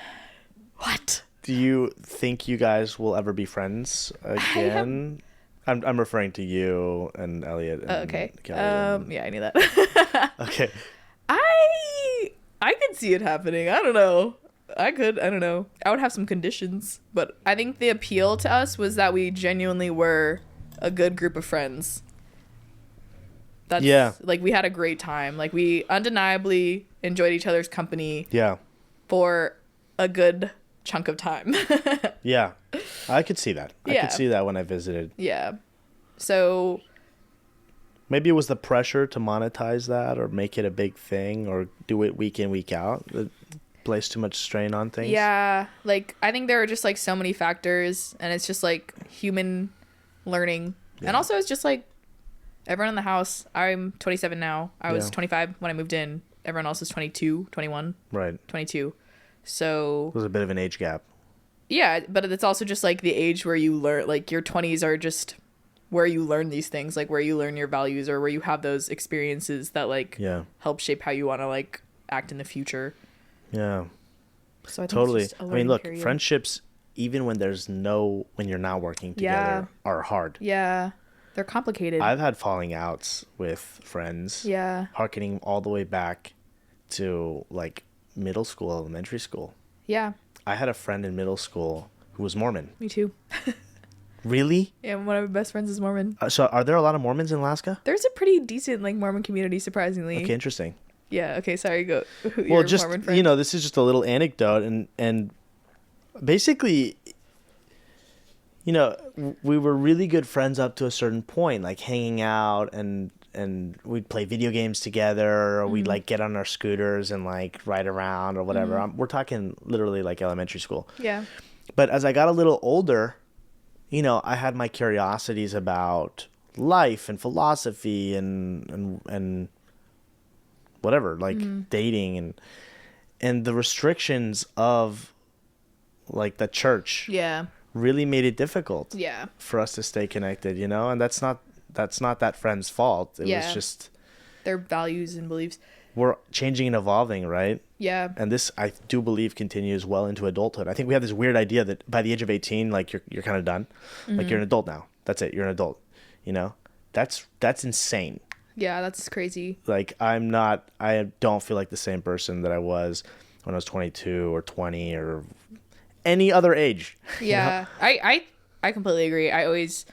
Speaker 1: what?
Speaker 2: Do you think you guys will ever be friends again? I'm referring to you and Elliot. And
Speaker 1: okay.
Speaker 2: Kelly
Speaker 1: Yeah, I knew that.
Speaker 2: Okay.
Speaker 1: I could see it happening. I don't know. I don't know. I would have some conditions, but I think the appeal to us was that we genuinely were a good group of friends. That's like, we had a great time. Like, we undeniably enjoyed each other's company.
Speaker 2: Yeah.
Speaker 1: For a good chunk of time.
Speaker 2: Yeah. I could see that. I could see that when I visited.
Speaker 1: Yeah. So
Speaker 2: Maybe it was the pressure to monetize that or make it a big thing or do it week in, week out that placed too much strain on things.
Speaker 1: Yeah, like I think there are just like so many factors, and it's just like human learning.
Speaker 2: Yeah.
Speaker 1: And also it's just like everyone in the house. I'm 27 now. I was 25 when I moved in. Everyone else is 22, 21,
Speaker 2: Right.
Speaker 1: 22. So
Speaker 2: There's a bit of an age gap.
Speaker 1: yeah, but it's also just like the age where you learn, like your 20s are just where you learn these things, like where you learn your values or where you have those experiences that like help shape how you want to like act in the future.
Speaker 2: Yeah.
Speaker 1: So I think
Speaker 2: Totally.
Speaker 1: it's just a
Speaker 2: I mean,
Speaker 1: learning
Speaker 2: look,
Speaker 1: period.
Speaker 2: friendships, even when when you're not working together, are hard.
Speaker 1: Yeah. They're complicated.
Speaker 2: I've had falling outs with friends.
Speaker 1: Yeah.
Speaker 2: Harkening all the way back to like middle school, elementary school.
Speaker 1: Yeah.
Speaker 2: I had a friend in middle school who was Mormon.
Speaker 1: Me too.
Speaker 2: Really?
Speaker 1: Yeah, one of my best friends is Mormon.
Speaker 2: So are there a lot of Mormons in Alaska?
Speaker 1: There's a pretty decent like Mormon community, surprisingly.
Speaker 2: Okay, interesting.
Speaker 1: Yeah. Okay. Sorry. Go.
Speaker 2: Well, just this is just a little anecdote, and basically, we were really good friends up to a certain point, like hanging out and we'd play video games together, or we'd like get on our scooters and like ride around or whatever. We're talking literally like elementary school.
Speaker 1: Yeah.
Speaker 2: But as I got a little older, I had my curiosities about life and philosophy and whatever, like dating and the restrictions of like the church.
Speaker 1: Yeah.
Speaker 2: Really made it difficult.
Speaker 1: Yeah.
Speaker 2: For us to stay connected, and that's not that friend's fault. It was just
Speaker 1: their values and beliefs.
Speaker 2: We're changing and evolving, right?
Speaker 1: Yeah.
Speaker 2: And this, I do believe, continues well into adulthood. I think we have this weird idea that by the age of 18, like you're kind of done. Like you're an adult now. That's it. You're an adult. That's insane.
Speaker 1: Yeah, that's crazy.
Speaker 2: Like I don't feel like the same person that I was when I was 22 or 20 or any other age.
Speaker 1: Yeah. I completely agree. I always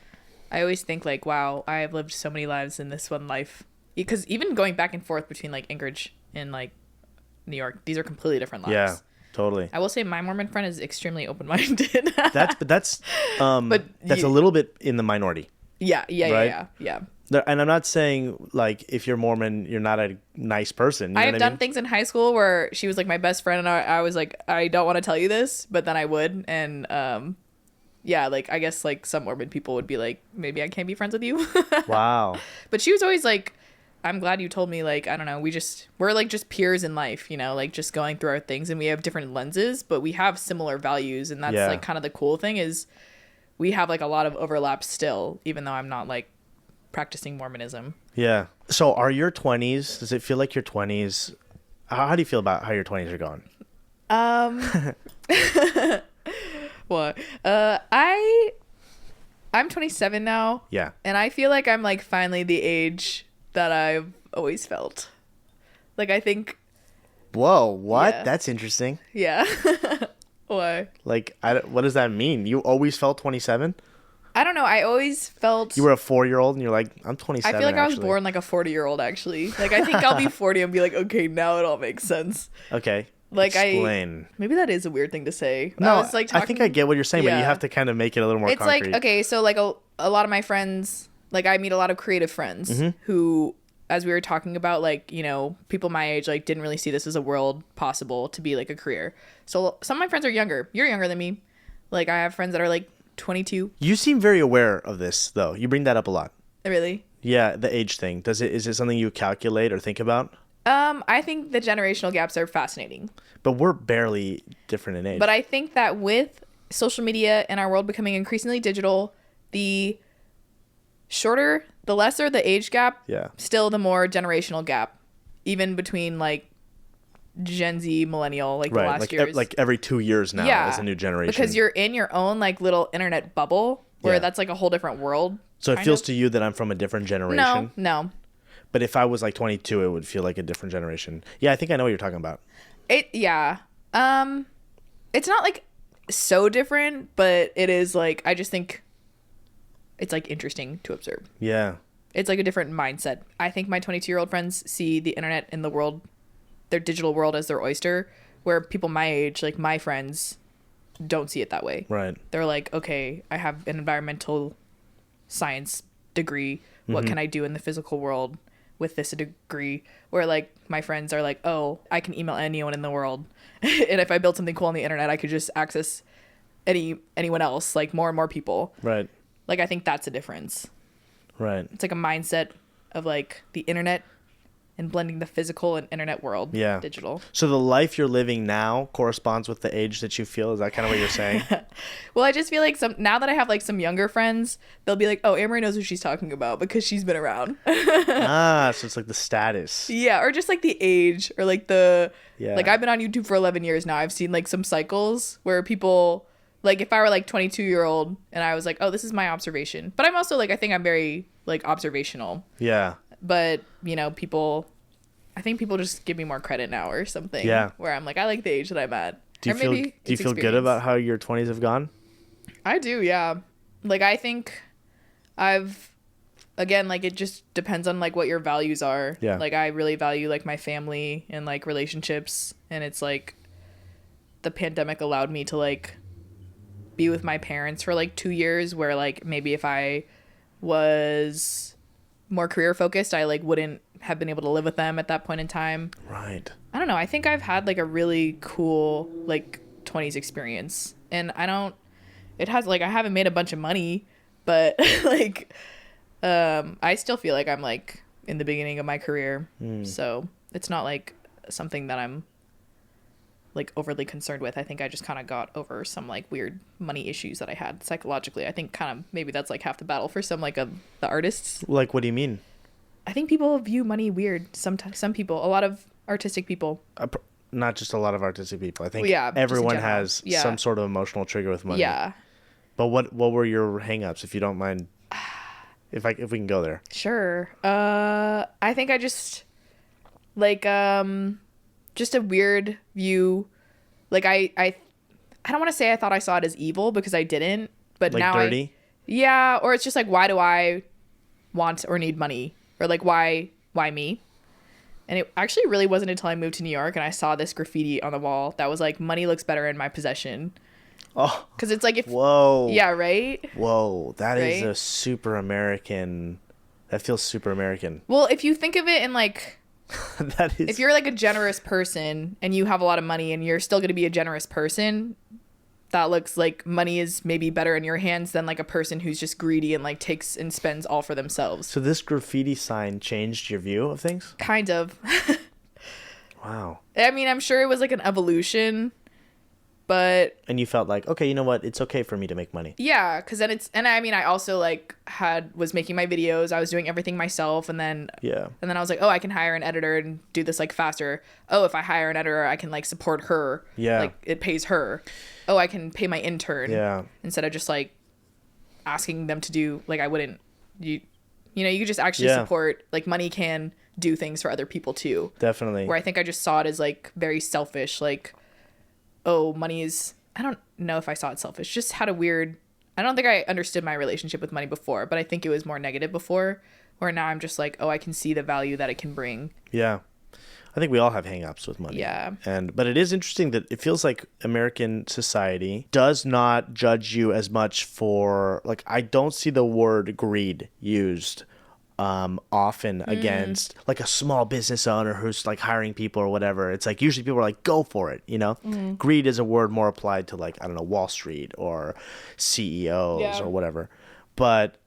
Speaker 1: think like, wow, I have lived so many lives in this one life. Because even going back and forth between like Anchorage and like New York, these are completely different lives.
Speaker 2: Yeah, totally.
Speaker 1: I will say my Mormon friend is extremely open-minded.
Speaker 2: that's a little bit in the minority.
Speaker 1: Yeah.
Speaker 2: Right?
Speaker 1: Yeah.
Speaker 2: And I'm not saying like if you're Mormon, you're not a nice person.
Speaker 1: I have done things in high school where she was like my best friend, and I was like, I don't want to tell you this, but then I would, and yeah, like I guess like some Mormon people would be like, maybe I can't be friends with you.
Speaker 2: Wow. But
Speaker 1: she was always like, I'm glad you told me, like, I don't know, we're like just peers in life, like just going through our things, and we have different lenses, but we have similar values, and that's like kind of the cool thing is we have like a lot of overlap still, even though I'm not like practicing Mormonism. Yeah.
Speaker 2: So are your 20s, does it feel like your 20s, how do you feel about how your 20s are going?
Speaker 1: What? I'm 27 now.
Speaker 2: Yeah.
Speaker 1: And I feel like I'm like finally the age that I've always felt. Like I think.
Speaker 2: Whoa, what?
Speaker 1: Yeah.
Speaker 2: That's interesting.
Speaker 1: Yeah. Why?
Speaker 2: Like, what does that mean? You always felt 27?
Speaker 1: I don't know. I always felt.
Speaker 2: You were a 4-year-old and you're like, I'm 27.
Speaker 1: I feel like I was born like a 40-year-old actually. Like I think I'll be 40 and be like, okay, now it all makes sense.
Speaker 2: Okay.
Speaker 1: Like
Speaker 2: explain.
Speaker 1: Maybe that is a weird thing to say.
Speaker 2: No, I think I get what you're saying, but you have to kind of make it a little more concrete.
Speaker 1: It's like, okay, so like a lot of my friends, like I meet a lot of creative friends who, as we were talking about, like, people my age, like didn't really see this as a world possible to be like a career. So some of my friends are younger. You're younger than me. Like I have friends that are like 22.
Speaker 2: You seem very aware of this though. You bring that up a lot.
Speaker 1: Really?
Speaker 2: Yeah, the age thing. Is it something you calculate or think about?
Speaker 1: I think the generational gaps are fascinating.
Speaker 2: But we're barely different in age.
Speaker 1: But I think that with social media and our world becoming increasingly digital, the lesser the age gap, still the more generational gap, even between like Gen Z, millennial, like the last years.
Speaker 2: Like every 2 years now is a new generation.
Speaker 1: Because you're in your own like little internet bubble where that's like a whole different world.
Speaker 2: So it feels to you that I'm from a different generation?
Speaker 1: No.
Speaker 2: But if I was like 22, it would feel like a different generation. Yeah, I think I know what you're talking about.
Speaker 1: It's not like so different, but it is like, I just think it's like interesting to observe.
Speaker 2: Yeah.
Speaker 1: It's like a different mindset. I think my 22-year-old friends see the internet and the world, their digital world, as their oyster, where people my age, like my friends, don't see it that way.
Speaker 2: Right.
Speaker 1: They're like, okay, I have an environmental science degree? What can I do in the physical world with this degree? Where like my friends are like, oh, I can email anyone in the world. And if I build something cool on the internet, I could just access anyone else, like more and more people.
Speaker 2: Right.
Speaker 1: Like, I think that's a difference.
Speaker 2: Right.
Speaker 1: It's like a mindset of like the internet and blending the physical and internet world.
Speaker 2: Yeah.
Speaker 1: Digital.
Speaker 2: So the life you're living now corresponds with the age that you feel. Is that kind of what you're saying?
Speaker 1: Well, I just feel like now that I have like some younger friends, they'll be like, oh, Annemarie knows what she's talking about because she's been around.
Speaker 2: So it's like the status.
Speaker 1: Yeah. Or just like the age or like the,
Speaker 2: Yeah.
Speaker 1: like I've been on YouTube for 11 years now. I've seen like some cycles where people, like if I were like 22-year-old and I was like, oh, this is my observation. But I'm also like, I think I'm very like observational.
Speaker 2: Yeah.
Speaker 1: But, you know, I think people just give me more credit now or something.
Speaker 2: Yeah.
Speaker 1: Where I'm like, I like the age that I'm at.
Speaker 2: Do you feel good about how your 20s have gone?
Speaker 1: I do, yeah. Like, I think again, like, it just depends on, like, what your values are.
Speaker 2: Yeah.
Speaker 1: Like, I really value, like, my family and, like, relationships. And it's, like, the pandemic allowed me to, like, be with my parents for, like, 2 years where, like, maybe if I was more career focused, I like wouldn't have been able to live with them at that point in time.
Speaker 2: Right.
Speaker 1: I don't know. I think I've had like a really cool like 20s experience, and I haven't made a bunch of money, but like I still feel like I'm like in the beginning of my career. So it's not like something that I'm like overly concerned with. I think I just kind of got over some like weird money issues that I had psychologically. I think kind of maybe that's like half the battle for some like of the artists.
Speaker 2: Like, what do you mean?
Speaker 1: I think people view money weird. Sometimes some people, a lot of artistic people.
Speaker 2: Not just a lot of artistic people. I think
Speaker 1: yeah,
Speaker 2: everyone has some sort of emotional trigger with money.
Speaker 1: Yeah.
Speaker 2: But what were your hangups, if you don't mind? If we can go there.
Speaker 1: Sure. I think I just like just a weird view. Like I don't want to say I thought I saw it as evil because I didn't, but
Speaker 2: like
Speaker 1: now
Speaker 2: dirty?
Speaker 1: Yeah, or it's just like, why do I want or need money? Or like why me? And it actually really wasn't until I moved to New York and I saw this graffiti on the wall that was like, money looks better in my possession.
Speaker 2: Oh.
Speaker 1: Because it's like,
Speaker 2: whoa.
Speaker 1: Yeah, right?
Speaker 2: Whoa. That
Speaker 1: right?
Speaker 2: is a super American. That feels super American.
Speaker 1: Well, if you think of it in like,
Speaker 2: that is.
Speaker 1: If you're like a generous person and you have a lot of money and you're still going to be a generous person, that looks like money is maybe better in your hands than like a person who's just greedy and like takes and spends all for themselves.
Speaker 2: So this graffiti sign changed your view of things?
Speaker 1: Kind of.
Speaker 2: Wow.
Speaker 1: I mean, I'm sure it was like an evolution, but.
Speaker 2: And you felt like, okay, you know what? It's okay for me to make money.
Speaker 1: Yeah, because then and I mean, I also like was making my videos. I was doing everything myself, and then.
Speaker 2: Yeah.
Speaker 1: And then I was like, oh, I can hire an editor and do this like faster. Oh, if I hire an editor, I can like support her.
Speaker 2: Yeah.
Speaker 1: Like it pays her. Oh, I can pay my intern.
Speaker 2: Yeah.
Speaker 1: Instead of just like asking them to do like I wouldn't. You know, you could just actually support. Like money can do things for other people too.
Speaker 2: Definitely.
Speaker 1: Where I think I just saw it as like very selfish. Like, oh, money is. I don't know if I saw it selfish. Just had a weird. I don't think I understood my relationship with money before, but I think it was more negative before. Where now I'm just like, oh, I can see the value that it can bring.
Speaker 2: Yeah. I think we all have hang-ups with money.
Speaker 1: Yeah.
Speaker 2: But it is interesting that it feels like American society does not judge you as much for, like, I don't see the word greed used often against like a small business owner who's like hiring people or whatever. It's like usually people are like, go for it, you know? Greed is a word more applied to like, I don't know, Wall Street or CEOs or whatever. But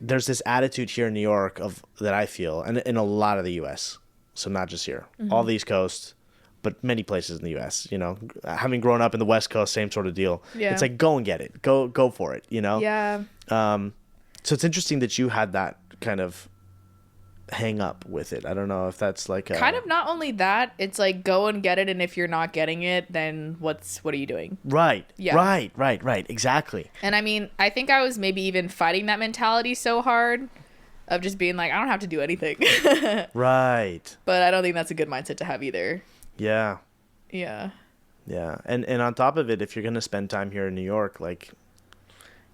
Speaker 2: there's this attitude here in New York that I feel, and in a lot of the U.S., so not just here, all the East Coast, but many places in the U.S., you know, having grown up in the West Coast, same sort of deal. Yeah. It's like, go and get it. Go for it, you know?
Speaker 1: Yeah.
Speaker 2: So it's interesting that you had that kind of hang up with it. I don't know if that's like
Speaker 1: kind of not only that, it's like go and get it, and if you're not getting it, then what are you doing?
Speaker 2: Right.
Speaker 1: Yeah.
Speaker 2: Right. Exactly.
Speaker 1: And I mean, I think I was maybe even fighting that mentality so hard of just being like, I don't have to do anything.
Speaker 2: Right.
Speaker 1: But I don't think that's a good mindset to have either.
Speaker 2: Yeah.
Speaker 1: Yeah.
Speaker 2: Yeah. And on top of it, if you're going to spend time here in New York, like,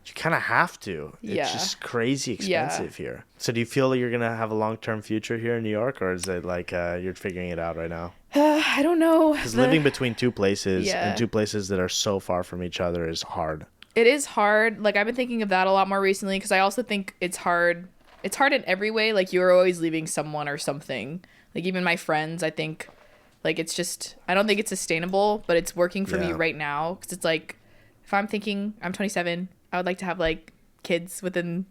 Speaker 2: you kind of have to. It's just crazy expensive here. So do you feel like you're going to have a long-term future here in New York, or is it like you're figuring it out right now?
Speaker 1: I don't know.
Speaker 2: Because living between two places and two places that are so far from each other is hard.
Speaker 1: It is hard. Like, I've been thinking of that a lot more recently because I also think it's hard. It's hard in every way. Like, you're always leaving someone or something. Like, even my friends, I think, like, it's just, I don't think it's sustainable, but it's working for me right now. Because it's like, if I'm thinking, I'm 27, I would like to have, like, kids within,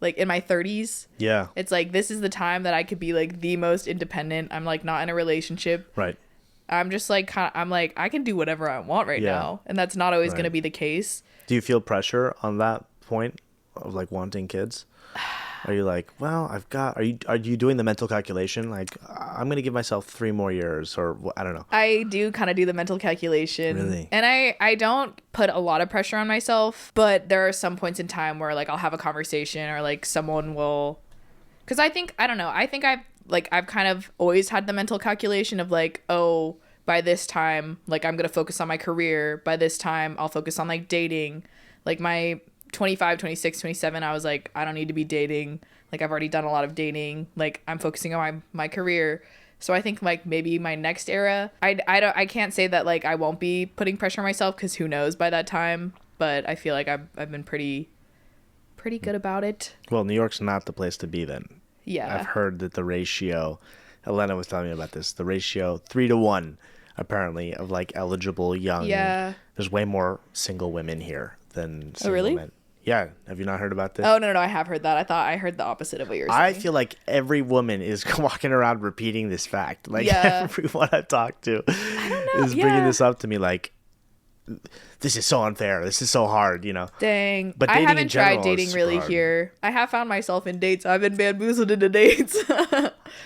Speaker 1: like, in my 30s.
Speaker 2: Yeah.
Speaker 1: It's like, this is the time that I could be, like, the most independent. I'm, like, not in a relationship.
Speaker 2: Right.
Speaker 1: I'm just, like, I'm, like, I can do whatever I want right now. And that's not always going to be the case.
Speaker 2: Do you feel pressure on that point of like wanting kids? Are you like, well, are you doing the mental calculation? Like, I'm going to give myself 3 more years, or I don't know.
Speaker 1: I do kind of do the mental calculation.
Speaker 2: Really?
Speaker 1: And I don't put a lot of pressure on myself, but there are some points in time where like I'll have a conversation or like someone will, cause I don't know. I think I've kind of always had the mental calculation of like, oh, by this time, like, I'm going to focus on my career. By this time, I'll focus on, like, dating. Like, my 25, 26, 27, I was like, I don't need to be dating. Like, I've already done a lot of dating. Like, I'm focusing on my career. So I think, like, maybe my next era, I can't say that, like, I won't be putting pressure on myself because who knows by that time. But I feel like I've been pretty good about it.
Speaker 2: Well, New York's not the place to be then.
Speaker 1: Yeah.
Speaker 2: I've heard that the ratio, Elena was telling me about this, the ratio 3-to-1 apparently of like eligible young.
Speaker 1: Yeah.
Speaker 2: There's way more single women here than single
Speaker 1: really?
Speaker 2: men. Yeah. Have you not heard about this?
Speaker 1: Oh, no, I have heard that. I thought I heard the opposite of what you're saying.
Speaker 2: I feel like every woman is walking around repeating this fact. Like everyone I've talked to is bringing this up to me like, this is so unfair. This is so hard, you know.
Speaker 1: Dang.
Speaker 2: But
Speaker 1: I
Speaker 2: dating
Speaker 1: haven't
Speaker 2: in general
Speaker 1: tried dating
Speaker 2: is
Speaker 1: really
Speaker 2: hard.
Speaker 1: here. I have found myself in dates. I've been bamboozled into dates.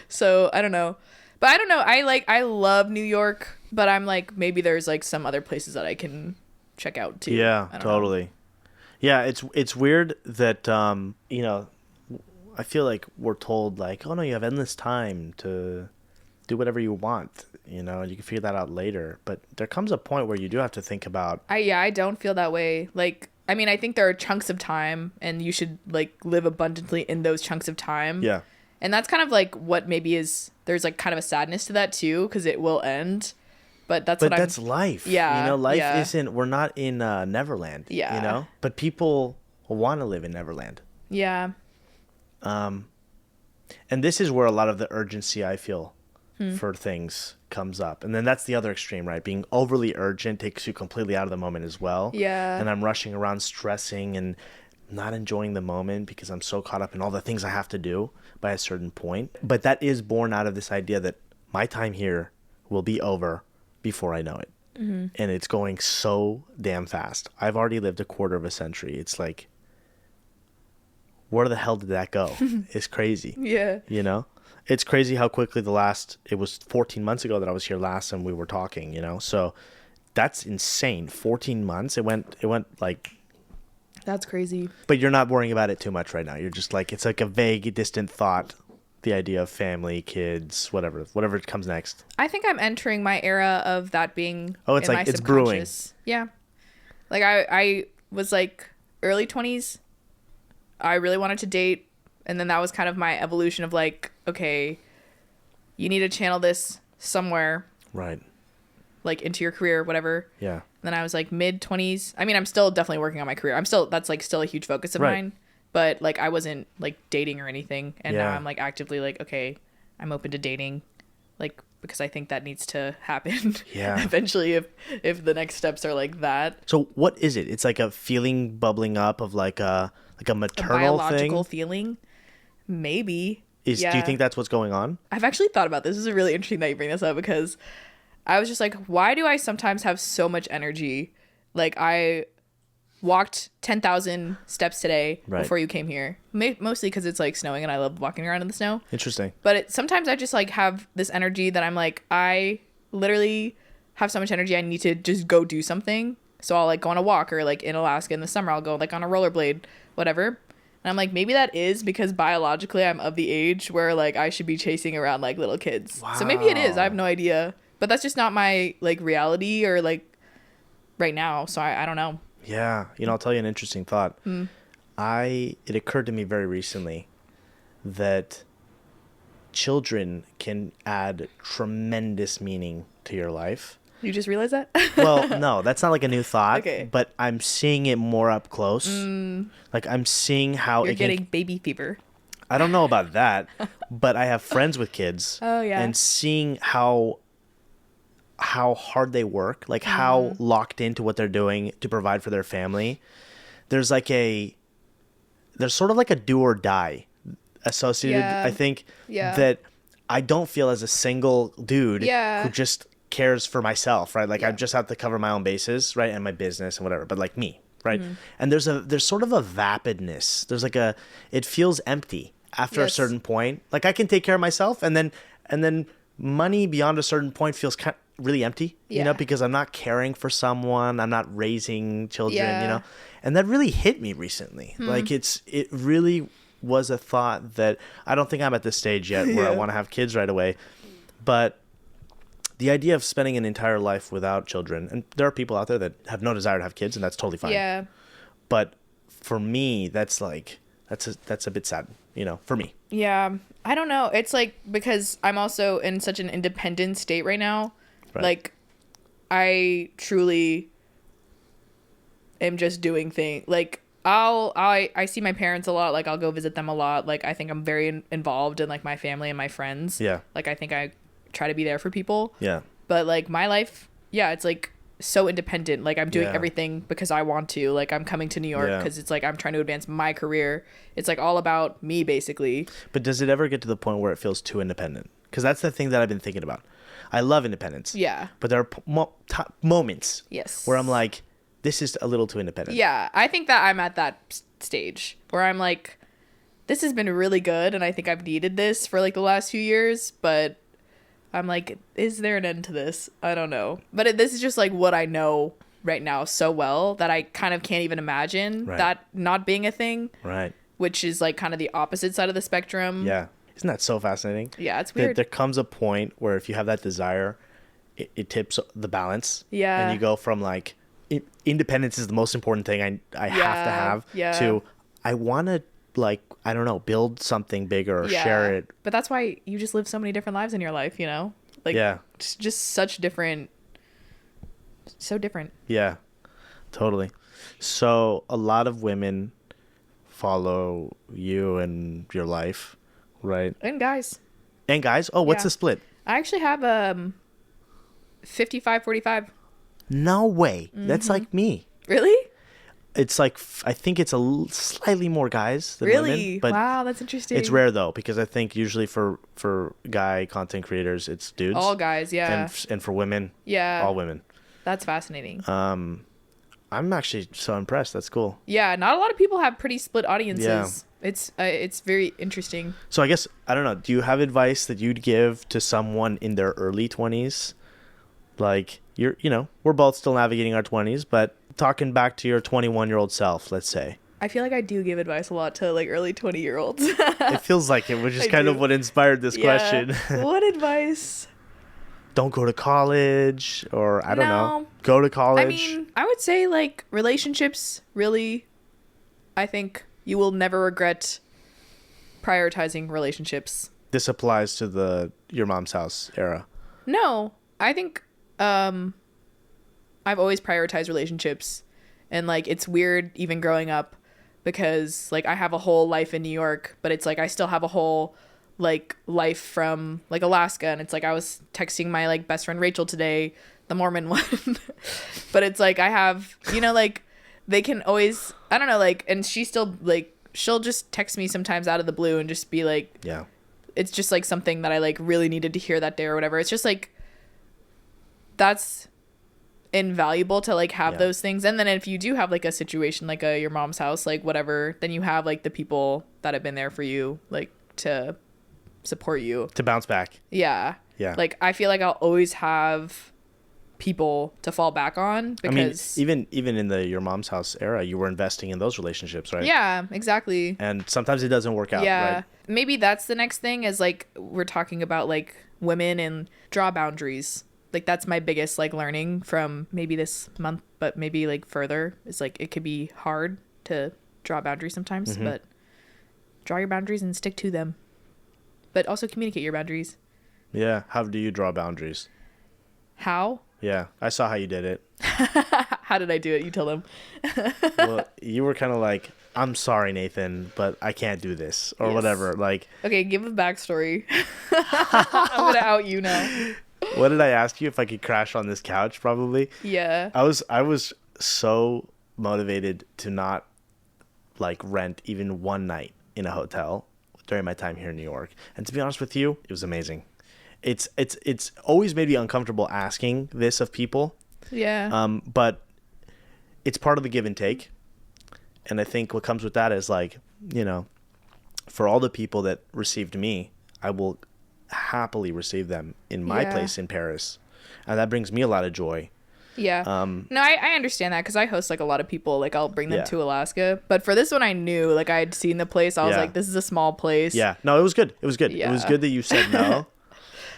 Speaker 1: So I don't know. But I don't know. I love New York, but I'm like, maybe there's like some other places that I can check out too.
Speaker 2: Yeah,
Speaker 1: I don't
Speaker 2: totally.
Speaker 1: know.
Speaker 2: Yeah, it's weird that you know, I feel like we're told like, oh no, you have endless time to do whatever you want, you know, and you can figure that out later. But there comes a point where you do have to think about.
Speaker 1: I don't feel that way. Like, I mean, I think there are chunks of time, and you should like live abundantly in those chunks of time.
Speaker 2: Yeah.
Speaker 1: And that's kind of like what maybe is, there's like kind of a sadness to that too, because it will end. But that's
Speaker 2: life.
Speaker 1: Yeah.
Speaker 2: You know, life isn't, we're not in Neverland.
Speaker 1: Yeah.
Speaker 2: You know, but people want to live in Neverland.
Speaker 1: Yeah.
Speaker 2: And this is where a lot of the urgency I feel for things comes up. And then that's the other extreme, right? Being overly urgent takes you completely out of the moment as well.
Speaker 1: Yeah.
Speaker 2: And I'm rushing around stressing and not enjoying the moment because I'm so caught up in all the things I have to do by a certain point. But that is born out of this idea that my time here will be over before I know it. Mm-hmm. And it's going so damn fast. I've already lived a quarter of a century. It's like, where the hell did that go? It's crazy.
Speaker 1: Yeah.
Speaker 2: You know? It's crazy how quickly it was 14 months ago that I was here last and we were talking, you know? So that's insane. 14 months. It went like.
Speaker 1: That's crazy.
Speaker 2: But you're not worrying about it too much right now. You're just like, it's like a vague, distant thought. The idea of family, kids, whatever comes next.
Speaker 1: I think I'm entering my era of that being.
Speaker 2: Oh, it's
Speaker 1: in
Speaker 2: like
Speaker 1: my
Speaker 2: it's brewing.
Speaker 1: Yeah. Like I was like early 20s. I really wanted to date. And then that was kind of my evolution of like, okay, you need to channel this somewhere.
Speaker 2: Right.
Speaker 1: Like into your career, whatever.
Speaker 2: Yeah.
Speaker 1: And then I was like mid 20s. I mean, I'm still definitely working on my career. That's like still a huge focus of mine. But like I wasn't like dating or anything. And now I'm like actively like, okay, I'm open to dating. Like, because I think that needs to happen.
Speaker 2: Yeah.
Speaker 1: Eventually if the next steps are like that.
Speaker 2: So what is it? It's like a feeling bubbling up of like a maternal
Speaker 1: biological
Speaker 2: thing?
Speaker 1: feeling. Maybe.
Speaker 2: Do you think that's what's going on?
Speaker 1: I've actually thought about this. This is really interesting that you bring this up because I was just like, why do I sometimes have so much energy? Like I walked 10,000 steps today before you came here. Mostly because it's like snowing and I love walking around in the snow.
Speaker 2: Interesting.
Speaker 1: But sometimes I just like have this energy that I'm like, I literally have so much energy I need to just go do something. So I'll like go on a walk, or like in Alaska in the summer I'll go like on a rollerblade, whatever. And I'm like, maybe that is because biologically I'm of the age where like I should be chasing around like little kids. Wow. So maybe it is. I have no idea. But that's just not my like reality or like right now. So I don't know.
Speaker 2: Yeah. You know, I'll tell you an interesting thought. It occurred to me very recently that children can add tremendous meaning to your life.
Speaker 1: You just realized that?
Speaker 2: Well, no, that's not like a new thought.
Speaker 1: Okay.
Speaker 2: But I'm seeing it more up close. Like I'm seeing how
Speaker 1: You're
Speaker 2: it can.
Speaker 1: getting baby fever.
Speaker 2: I don't know about that, but I have friends with kids.
Speaker 1: Oh, yeah.
Speaker 2: And seeing how hard they work, like how locked into what they're doing to provide for their family. There's sort of like a do or die associated.
Speaker 1: Yeah.
Speaker 2: I think
Speaker 1: Yeah.
Speaker 2: that I don't feel as a single dude
Speaker 1: Yeah.
Speaker 2: who just cares for myself, right? Like I
Speaker 1: Yeah.
Speaker 2: just have to cover my own bases, right? And my business and whatever, but like me, right?
Speaker 1: Mm-hmm.
Speaker 2: And there's sort of a vapidness. There's like it feels empty after a
Speaker 1: Yes.
Speaker 2: certain point. Like I can take care of myself, and then money beyond a certain point feels really empty,
Speaker 1: Yeah.
Speaker 2: because I'm not caring for someone, I'm not raising children,
Speaker 1: Yeah.
Speaker 2: and that really hit me recently. Like it really was a thought that I don't think I'm at this stage yet where I
Speaker 1: Yeah.
Speaker 2: want to have kids right away, but the idea of spending an entire life without children, and there are people out there that have no desire to have kids, and that's totally fine.
Speaker 1: Yeah.
Speaker 2: But for me, that's a bit sad, for me.
Speaker 1: Yeah. I don't know. It's like because I'm also in such an independent state right now.
Speaker 2: Right.
Speaker 1: Like I truly am just doing things. Like I see my parents a lot. Like I'll go visit them a lot. Like I think I'm very involved in like my family and my friends.
Speaker 2: Yeah.
Speaker 1: Like I think I try to be there for people.
Speaker 2: Yeah.
Speaker 1: But like my life, yeah, it's like so independent. Like I'm doing
Speaker 2: Yeah.
Speaker 1: everything because I want to. Like I'm coming to New York
Speaker 2: Yeah.
Speaker 1: because it's like I'm trying to advance my career. It's like all about me basically.
Speaker 2: But does it ever get to the point where it feels too independent? Because that's the thing that I've been thinking about. I love independence.
Speaker 1: Yeah.
Speaker 2: But there are moments
Speaker 1: Yes.
Speaker 2: where I'm like, this is a little too independent.
Speaker 1: Yeah, I think that I'm at that stage where I'm like, this has been really good, and I think I've needed this for like the last few years, but I'm like, is there an end to this? I don't know. But this is just like what I know right now so well that I kind of can't even imagine
Speaker 2: Right.
Speaker 1: that not being a thing,
Speaker 2: Right.
Speaker 1: which is like kind of the opposite side of the spectrum.
Speaker 2: Yeah. Isn't that so fascinating?
Speaker 1: Yeah, it's
Speaker 2: That
Speaker 1: weird.
Speaker 2: there comes a point where if you have that desire, it tips the balance.
Speaker 1: Yeah.
Speaker 2: And you go from like, independence is the most important thing I have to have,
Speaker 1: yeah.
Speaker 2: to I want to, like, I don't know, build something bigger or share it.
Speaker 1: But that's why you just live so many different lives in your life, you know? Like,
Speaker 2: Yeah.
Speaker 1: just such different, so different.
Speaker 2: Yeah, totally. So a lot of women follow you and your life, right?
Speaker 1: And guys,
Speaker 2: And guys, oh, what's
Speaker 1: Yeah.
Speaker 2: the split?
Speaker 1: I actually have 55-45.
Speaker 2: No way. That's like me.
Speaker 1: Really?
Speaker 2: It's like, I think it's slightly more guys than
Speaker 1: Really?
Speaker 2: women, but
Speaker 1: Wow, that's interesting.
Speaker 2: it's rare though, because I think usually for guy content creators, it's dudes.
Speaker 1: All guys, yeah.
Speaker 2: And for women,
Speaker 1: Yeah.
Speaker 2: all women.
Speaker 1: That's fascinating.
Speaker 2: I'm actually so impressed. That's cool.
Speaker 1: Yeah, not a lot of people have pretty split audiences. It's very interesting.
Speaker 2: So I guess, I don't know, do you have advice that you'd give to someone in their early 20s? Like, we're both still navigating our 20s, but talking back to your 21-year-old self, let's say.
Speaker 1: I feel like I do give advice a lot to like early 20-year-olds.
Speaker 2: It feels like it, which is
Speaker 1: I
Speaker 2: kind of
Speaker 1: do.
Speaker 2: what inspired this question.
Speaker 1: What advice?
Speaker 2: Don't go to college, or I don't know.
Speaker 1: No.
Speaker 2: Go to college.
Speaker 1: I mean, I would say like relationships, really, I think you will never regret prioritizing relationships.
Speaker 2: This applies to your mom's house era.
Speaker 1: No, I think I've always prioritized relationships, and like it's weird even growing up because like I have a whole life in New York, but it's like I still have a whole like life from like Alaska, and it's like I was texting my like best friend Rachel today, the Mormon one. But it's like I have, like they can always, I don't know, like, and she still like she'll just text me sometimes out of the blue and just be like,
Speaker 2: Yeah.
Speaker 1: it's just like something that I like really needed to hear that day or whatever. It's just like that's invaluable to like have
Speaker 2: Yeah.
Speaker 1: those things. And then if you do have like a situation like your mom's house, like whatever, then you have like the people that have been there for you, like to support you.
Speaker 2: To bounce back.
Speaker 1: Yeah.
Speaker 2: Yeah.
Speaker 1: Like I feel like I'll always have people to fall back on because
Speaker 2: I mean, even in your mom's house era, you were investing in those relationships, right?
Speaker 1: yeah, exactly.
Speaker 2: And sometimes it doesn't work out,
Speaker 1: Yeah.
Speaker 2: right?
Speaker 1: Maybe that's the next thing is like we're talking about like women and draw boundaries. Like that's my biggest like learning from maybe this month, but maybe like further. It's like it could be hard to draw boundaries sometimes, but draw your boundaries and stick to them. But also communicate your boundaries.
Speaker 2: Yeah. How do you draw boundaries?
Speaker 1: How?
Speaker 2: Yeah, I saw how you did it.
Speaker 1: How did I do it? You tell them.
Speaker 2: Well, you were kind of like, I'm sorry, Nathan, but I can't do this or whatever. Like,
Speaker 1: okay, give a backstory. I'm gonna out you now.
Speaker 2: what did I ask you? If I could crash on this couch, probably.
Speaker 1: Yeah.
Speaker 2: I was so motivated to not like rent even one night in a hotel during my time here in New York. And to be honest with you, it was amazing. It's always made me uncomfortable asking this of people.
Speaker 1: Yeah.
Speaker 2: But it's part of the give and take. And I think what comes with that is like, you know, for all the people that received me, I will happily receive them in my place in Paris. And that brings me a lot of joy.
Speaker 1: Yeah. No, I understand that because I host like a lot of people. Like I'll bring them to Alaska. But for this one, I knew like I had seen the place. I was like, this is a small place.
Speaker 2: Yeah. No, it was good. It was good.
Speaker 1: Yeah.
Speaker 2: It was good that you said no.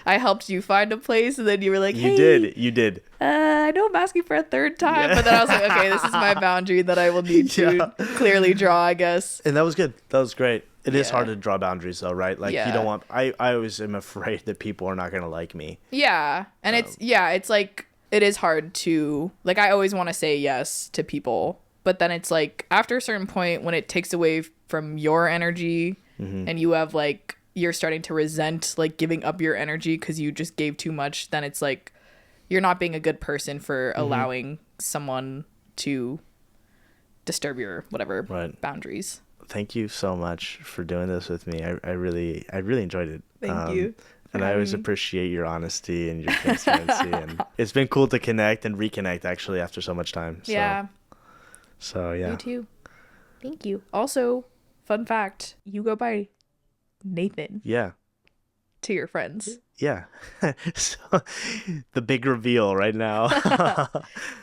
Speaker 1: I helped you find a place, and then you were like, hey,
Speaker 2: You did.
Speaker 1: I know I'm asking for a third time, but then I was like, okay, this is my boundary that I will need to clearly draw, I guess.
Speaker 2: And that was good. That was great. It is hard to draw boundaries though, right? Like you don't want, I always am afraid that people are not going to like me.
Speaker 1: Yeah. And it's like, it is hard to, like, I always want to say yes to people, but then it's like after a certain point when it takes away from your energy and you have like, you're starting to resent like giving up your energy because you just gave too much, then it's like you're not being a good person for allowing someone to disturb your whatever boundaries.
Speaker 2: Thank you so much for doing this with me. I really enjoyed it.
Speaker 1: Thank you.
Speaker 2: And I always appreciate your honesty and your transparency. And it's been cool to connect and reconnect actually after so much time. So yeah.
Speaker 1: You too. Thank you. Also, fun fact, you go by Nathan.
Speaker 2: Yeah.
Speaker 1: To your friends.
Speaker 2: Yeah. So the big reveal right now.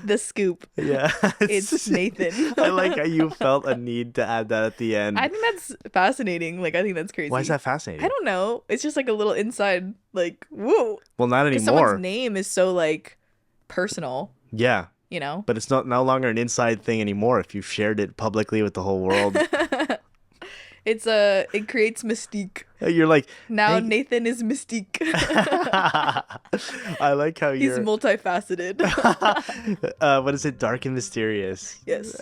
Speaker 1: The scoop.
Speaker 2: Yeah.
Speaker 1: It's Nathan.
Speaker 2: I like how you felt a need to add that at the end.
Speaker 1: I think that's fascinating. Like, I think that's crazy.
Speaker 2: Why is that fascinating?
Speaker 1: I don't know. It's just like a little inside, like, whoa.
Speaker 2: Well, not anymore.
Speaker 1: Someone's name is so, like, personal.
Speaker 2: Yeah.
Speaker 1: You know?
Speaker 2: But it's no longer an inside thing anymore if you've shared it publicly with the whole world.
Speaker 1: It creates mystique.
Speaker 2: You're like,
Speaker 1: now Nathan is mystique.
Speaker 2: I like how
Speaker 1: he's multifaceted.
Speaker 2: What is it? Dark and mysterious.
Speaker 1: Yes.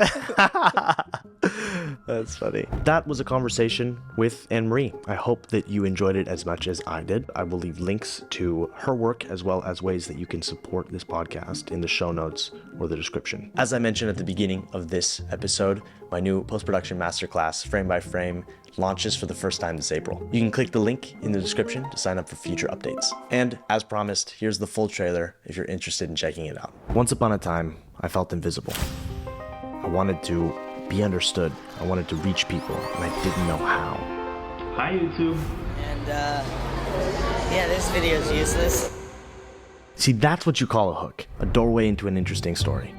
Speaker 2: That's funny. That was a conversation with Annemarie. I hope that you enjoyed it as much as I did. I will leave links to her work as well as ways that you can support this podcast in the show notes or the description. As I mentioned at the beginning of this episode, my new post-production masterclass, Frame by Frame, launches for the first time this April. You can click the link in the description to sign up for future updates. And as promised, here's the full trailer if you're interested in checking it out. Once upon a time, I felt invisible. I wanted to be understood. I wanted to reach people, and I didn't know how.
Speaker 3: Hi, YouTube.
Speaker 4: And, yeah, this video's useless.
Speaker 2: See, that's what you call a hook, a doorway into an interesting story.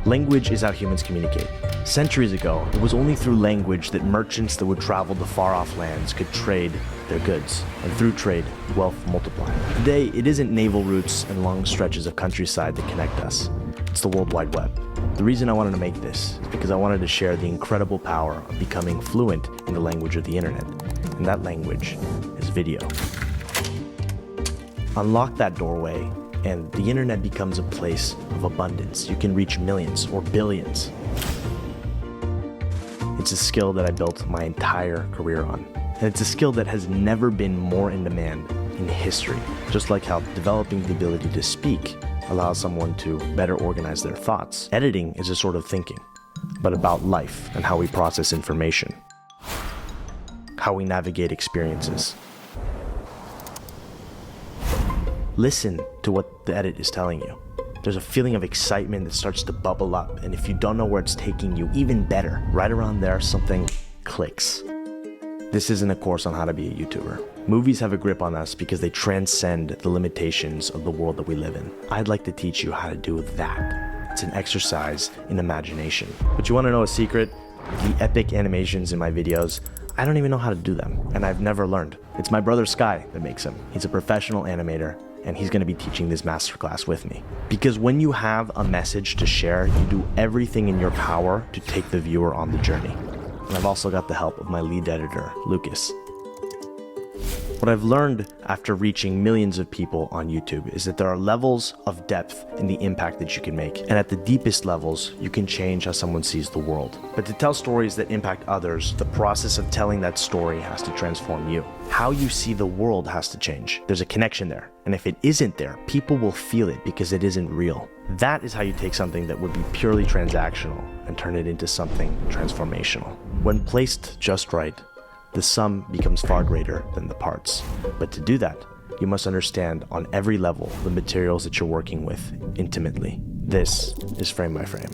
Speaker 2: Language is how humans communicate. Centuries ago, it was only through language that merchants that would travel to far-off lands could trade their goods, and through trade, wealth multiplied. Today, it isn't naval routes and long stretches of countryside that connect us. It's the World Wide Web. The reason I wanted to make this is because I wanted to share the incredible power of becoming fluent in the language of the internet, and that language is video. Unlock that doorway, and the internet becomes a place of abundance. You can reach millions or billions. It's a skill that I built my entire career on. And it's a skill that has never been more in demand in history. Just like how developing the ability to speak allows someone to better organize their thoughts. Editing is a sort of thinking, but about life and how we process information, how we navigate experiences. Listen to what the edit is telling you. There's a feeling of excitement that starts to bubble up, and if you don't know where it's taking you, even better, right around there, something clicks. This isn't a course on how to be a YouTuber. Movies have a grip on us because they transcend the limitations of the world that we live in. I'd like to teach you how to do that. It's an exercise in imagination. But you want to know a secret? The epic animations in my videos, I don't even know how to do them, and I've never learned. It's my brother Sky that makes them. He's a professional animator, and he's going to be teaching this masterclass with me. Because when you have a message to share, you do everything in your power to take the viewer on the journey. And I've also got the help of my lead editor, Lucas. What I've learned after reaching millions of people on YouTube is that there are levels of depth in the impact that you can make. And at the deepest levels, you can change how someone sees the world. But to tell stories that impact others, the process of telling that story has to transform you. How you see the world has to change. There's a connection there. And if it isn't there, people will feel it because it isn't real. That is how you take something that would be purely transactional and turn it into something transformational. When placed just right, the sum becomes far greater than the parts. But to do that, you must understand on every level the materials that you're working with intimately. This is Frame by Frame.